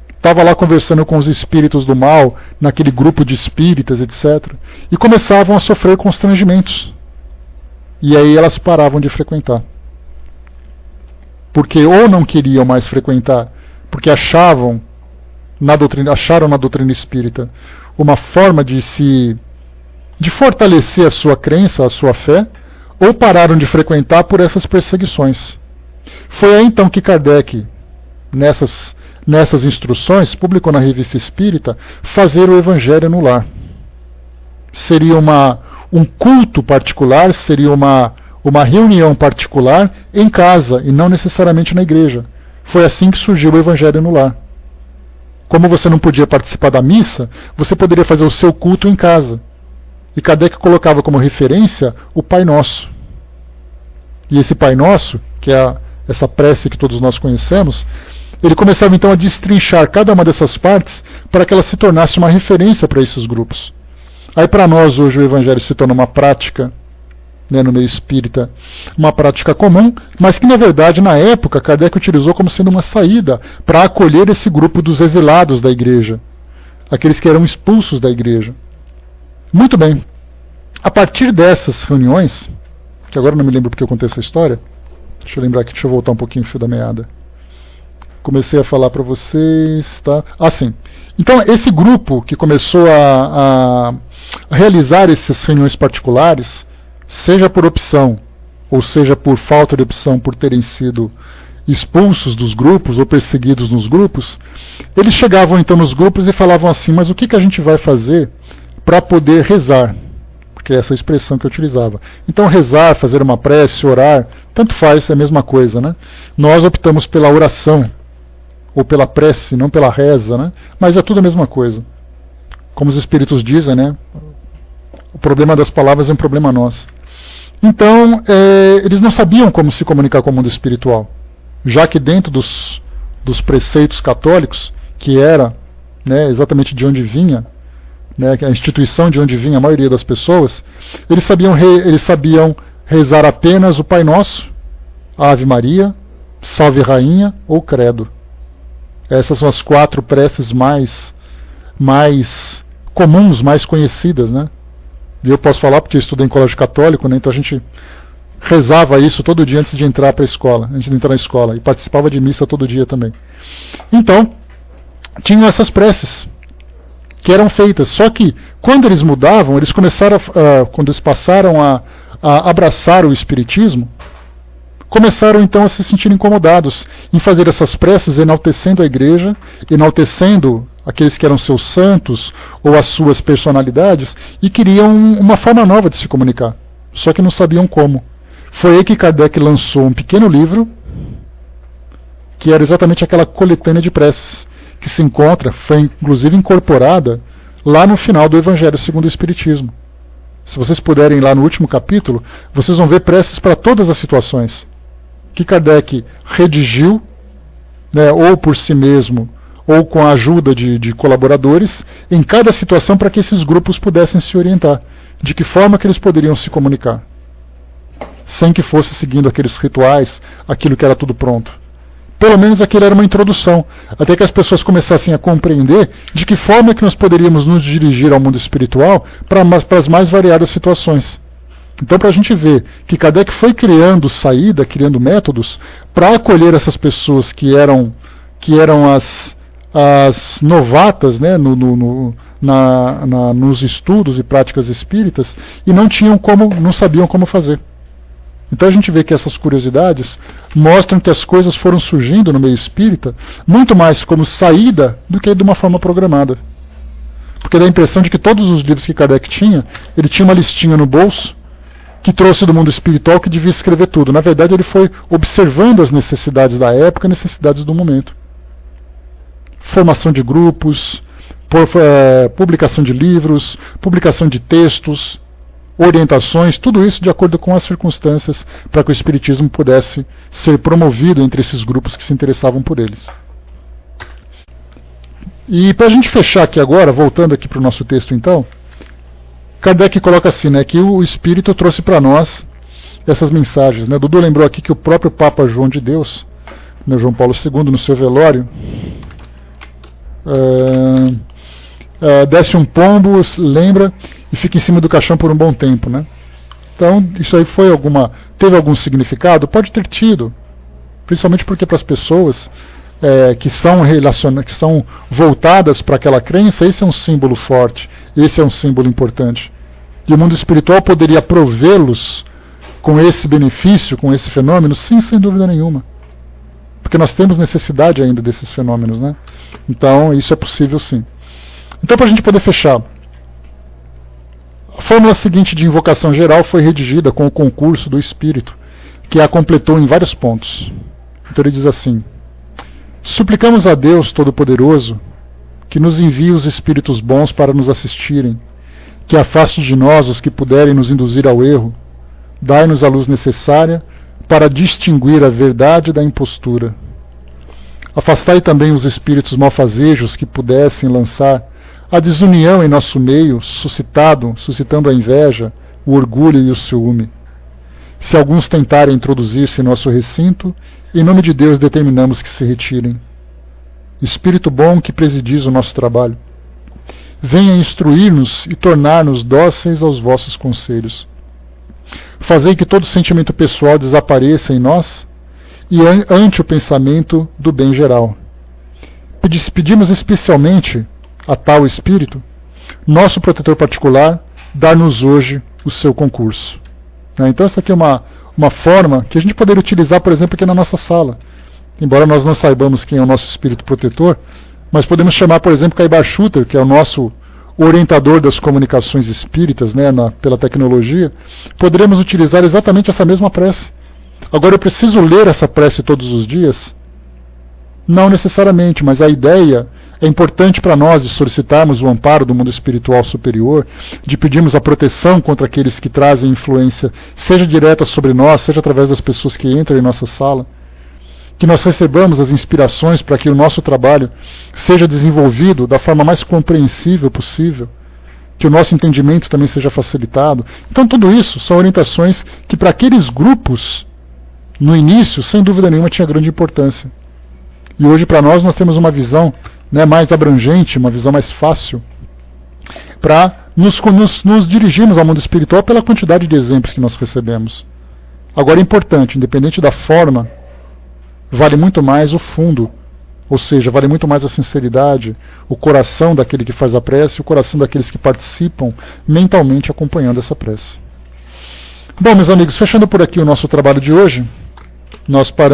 Estava lá conversando com os espíritos do mal, naquele grupo de espíritas, etc. E começavam a sofrer constrangimentos. E aí elas paravam de frequentar. Porque ou não queriam mais frequentar, porque acharam na doutrina espírita uma forma de fortalecer a sua crença, a sua fé, ou pararam de frequentar por essas perseguições. Foi aí então que Kardec, nessas instruções, publicou na Revista Espírita, fazer o Evangelho no lar. Seria um culto particular, seria uma reunião particular em casa e não necessariamente na igreja. Foi assim que surgiu o Evangelho no lar. Como você não podia participar da missa, você poderia fazer o seu culto em casa. E Kardec colocava como referência o Pai Nosso. E esse Pai Nosso, que é essa prece que todos nós conhecemos, ele começava então a destrinchar cada uma dessas partes para que ela se tornasse uma referência para esses grupos. Aí para nós hoje o Evangelho se torna uma prática, né, no meio espírita, uma prática comum, mas que na verdade na época Kardec utilizou como sendo uma saída para acolher esse grupo dos exilados da igreja, aqueles que eram expulsos da igreja. Muito bem, a partir dessas reuniões, que agora não me lembro porque eu contei essa história, deixa eu lembrar aqui, deixa eu voltar um pouquinho o fio da meada. Comecei a falar para vocês, tá? Ah, sim. Então, esse grupo que começou a realizar essas reuniões particulares, seja por opção, ou seja por falta de opção, por terem sido expulsos dos grupos ou perseguidos nos grupos, eles chegavam então nos grupos e falavam assim, mas o que a gente vai fazer para poder rezar? Porque é essa expressão que eu utilizava. Então rezar, fazer uma prece, orar, tanto faz, é a mesma coisa, né? Nós optamos pela oração, ou pela prece, não pela reza, né? Mas é tudo a mesma coisa. Como os espíritos dizem, né? O problema das palavras é um problema nosso. Então, eles não sabiam como se comunicar com o mundo espiritual, já que dentro dos preceitos católicos, que era, né, exatamente de onde vinha, né, a instituição de onde vinha a maioria das pessoas, eles sabiam rezar apenas o Pai Nosso, a Ave Maria, Salve Rainha ou Credo. Essas são as 4 preces mais comuns, mais conhecidas, né? E eu posso falar porque eu estudei em colégio católico, né? Então a gente rezava isso todo dia antes de entrar para a escola, antes de entrar na escola, e participava de missa todo dia também. Então, tinham essas preces que eram feitas, só que quando eles mudavam, eles começaram quando eles passaram a abraçar o Espiritismo, começaram então a se sentir incomodados em fazer essas preces, enaltecendo a igreja, enaltecendo aqueles que eram seus santos ou as suas personalidades, e queriam uma forma nova de se comunicar, só que não sabiam como. Foi aí que Kardec lançou um pequeno livro, que era exatamente aquela coletânea de preces, que se encontra, foi inclusive incorporada lá no final do Evangelho segundo o Espiritismo. Se vocês puderem ir lá no último capítulo, vocês vão ver preces para todas as situações, que Kardec redigiu, né, ou por si mesmo, ou com a ajuda de colaboradores, em cada situação para que esses grupos pudessem se orientar, de que forma que eles poderiam se comunicar, sem que fosse seguindo aqueles rituais, aquilo que era tudo pronto. Pelo menos aquilo era uma introdução, até que as pessoas começassem a compreender de que forma que nós poderíamos nos dirigir ao mundo espiritual para as mais variadas situações. Então, para a gente ver que Kardec foi criando saída, criando métodos para acolher essas pessoas que eram as novatas, né, nos estudos e práticas espíritas, e não sabiam como fazer. Então a gente vê que essas curiosidades mostram que as coisas foram surgindo no meio espírita muito mais como saída do que de uma forma programada. Porque dá a impressão de que todos os livros que Kardec tinha, ele tinha uma listinha no bolso, que trouxe do mundo espiritual que devia escrever tudo. Na verdade, ele foi observando as necessidades da época, necessidades do momento. Formação de grupos, publicação de livros, publicação de textos, orientações, tudo isso de acordo com as circunstâncias para que o espiritismo pudesse ser promovido entre esses grupos que se interessavam por eles. E para a gente fechar aqui agora, voltando aqui para o nosso texto então, Kardec coloca assim, né, que o Espírito trouxe para nós essas mensagens. Né? Dudu lembrou aqui que o próprio Papa João de Deus, né, João Paulo II, no seu velório, desce um pombo, lembra, e fica em cima do caixão por um bom tempo. Né? Então, isso aí teve algum significado? Pode ter tido, principalmente porque para as pessoas que são voltadas para aquela crença, esse é um símbolo forte, esse é um símbolo importante. E o mundo espiritual poderia provê-los com esse benefício, com esse fenômeno? Sim, sem dúvida nenhuma. Porque nós temos necessidade ainda desses fenômenos, né? Então, isso é possível sim. Então, para a gente poder fechar, a fórmula seguinte de invocação geral foi redigida com o concurso do Espírito, que a completou em vários pontos. Então ele diz assim: suplicamos a Deus Todo-Poderoso que nos envie os espíritos bons para nos assistirem, que afaste de nós os que puderem nos induzir ao erro, dai-nos a luz necessária para distinguir a verdade da impostura. Afastai também os espíritos malfazejos que pudessem lançar a desunião em nosso meio, suscitando a inveja, o orgulho e o ciúme. Se alguns tentarem introduzir-se em nosso recinto, em nome de Deus determinamos que se retirem. Espírito bom que presidis o nosso trabalho, venha instruir-nos e tornar-nos dóceis aos vossos conselhos. Fazei que todo sentimento pessoal desapareça em nós e ante o pensamento do bem geral. Pedimos especialmente a tal Espírito, nosso protetor particular, dar-nos hoje o seu concurso. Então essa aqui é uma forma que a gente poderia utilizar, por exemplo, aqui na nossa sala. Embora nós não saibamos quem é o nosso espírito protetor, mas podemos chamar, por exemplo, Caibar Schutter, que é o nosso orientador das comunicações espíritas, né, pela tecnologia. Poderemos utilizar exatamente essa mesma prece. Agora, eu preciso ler essa prece todos os dias? Não necessariamente, mas a ideia é importante para nós de solicitarmos o amparo do mundo espiritual superior, de pedirmos a proteção contra aqueles que trazem influência, seja direta sobre nós, seja através das pessoas que entram em nossa sala, que nós recebamos as inspirações para que o nosso trabalho seja desenvolvido da forma mais compreensível possível, que o nosso entendimento também seja facilitado. Então tudo isso são orientações que para aqueles grupos, no início, sem dúvida nenhuma, tinha grande importância. E hoje para nós temos uma visão, né, mais abrangente, uma visão mais fácil, para nos dirigirmos ao mundo espiritual pela quantidade de exemplos que nós recebemos. Agora é importante, independente da forma, vale muito mais o fundo, ou seja, vale muito mais a sinceridade, o coração daquele que faz a prece, o coração daqueles que participam mentalmente acompanhando essa prece. Bom, meus amigos, fechando por aqui o nosso trabalho de hoje, nós paramos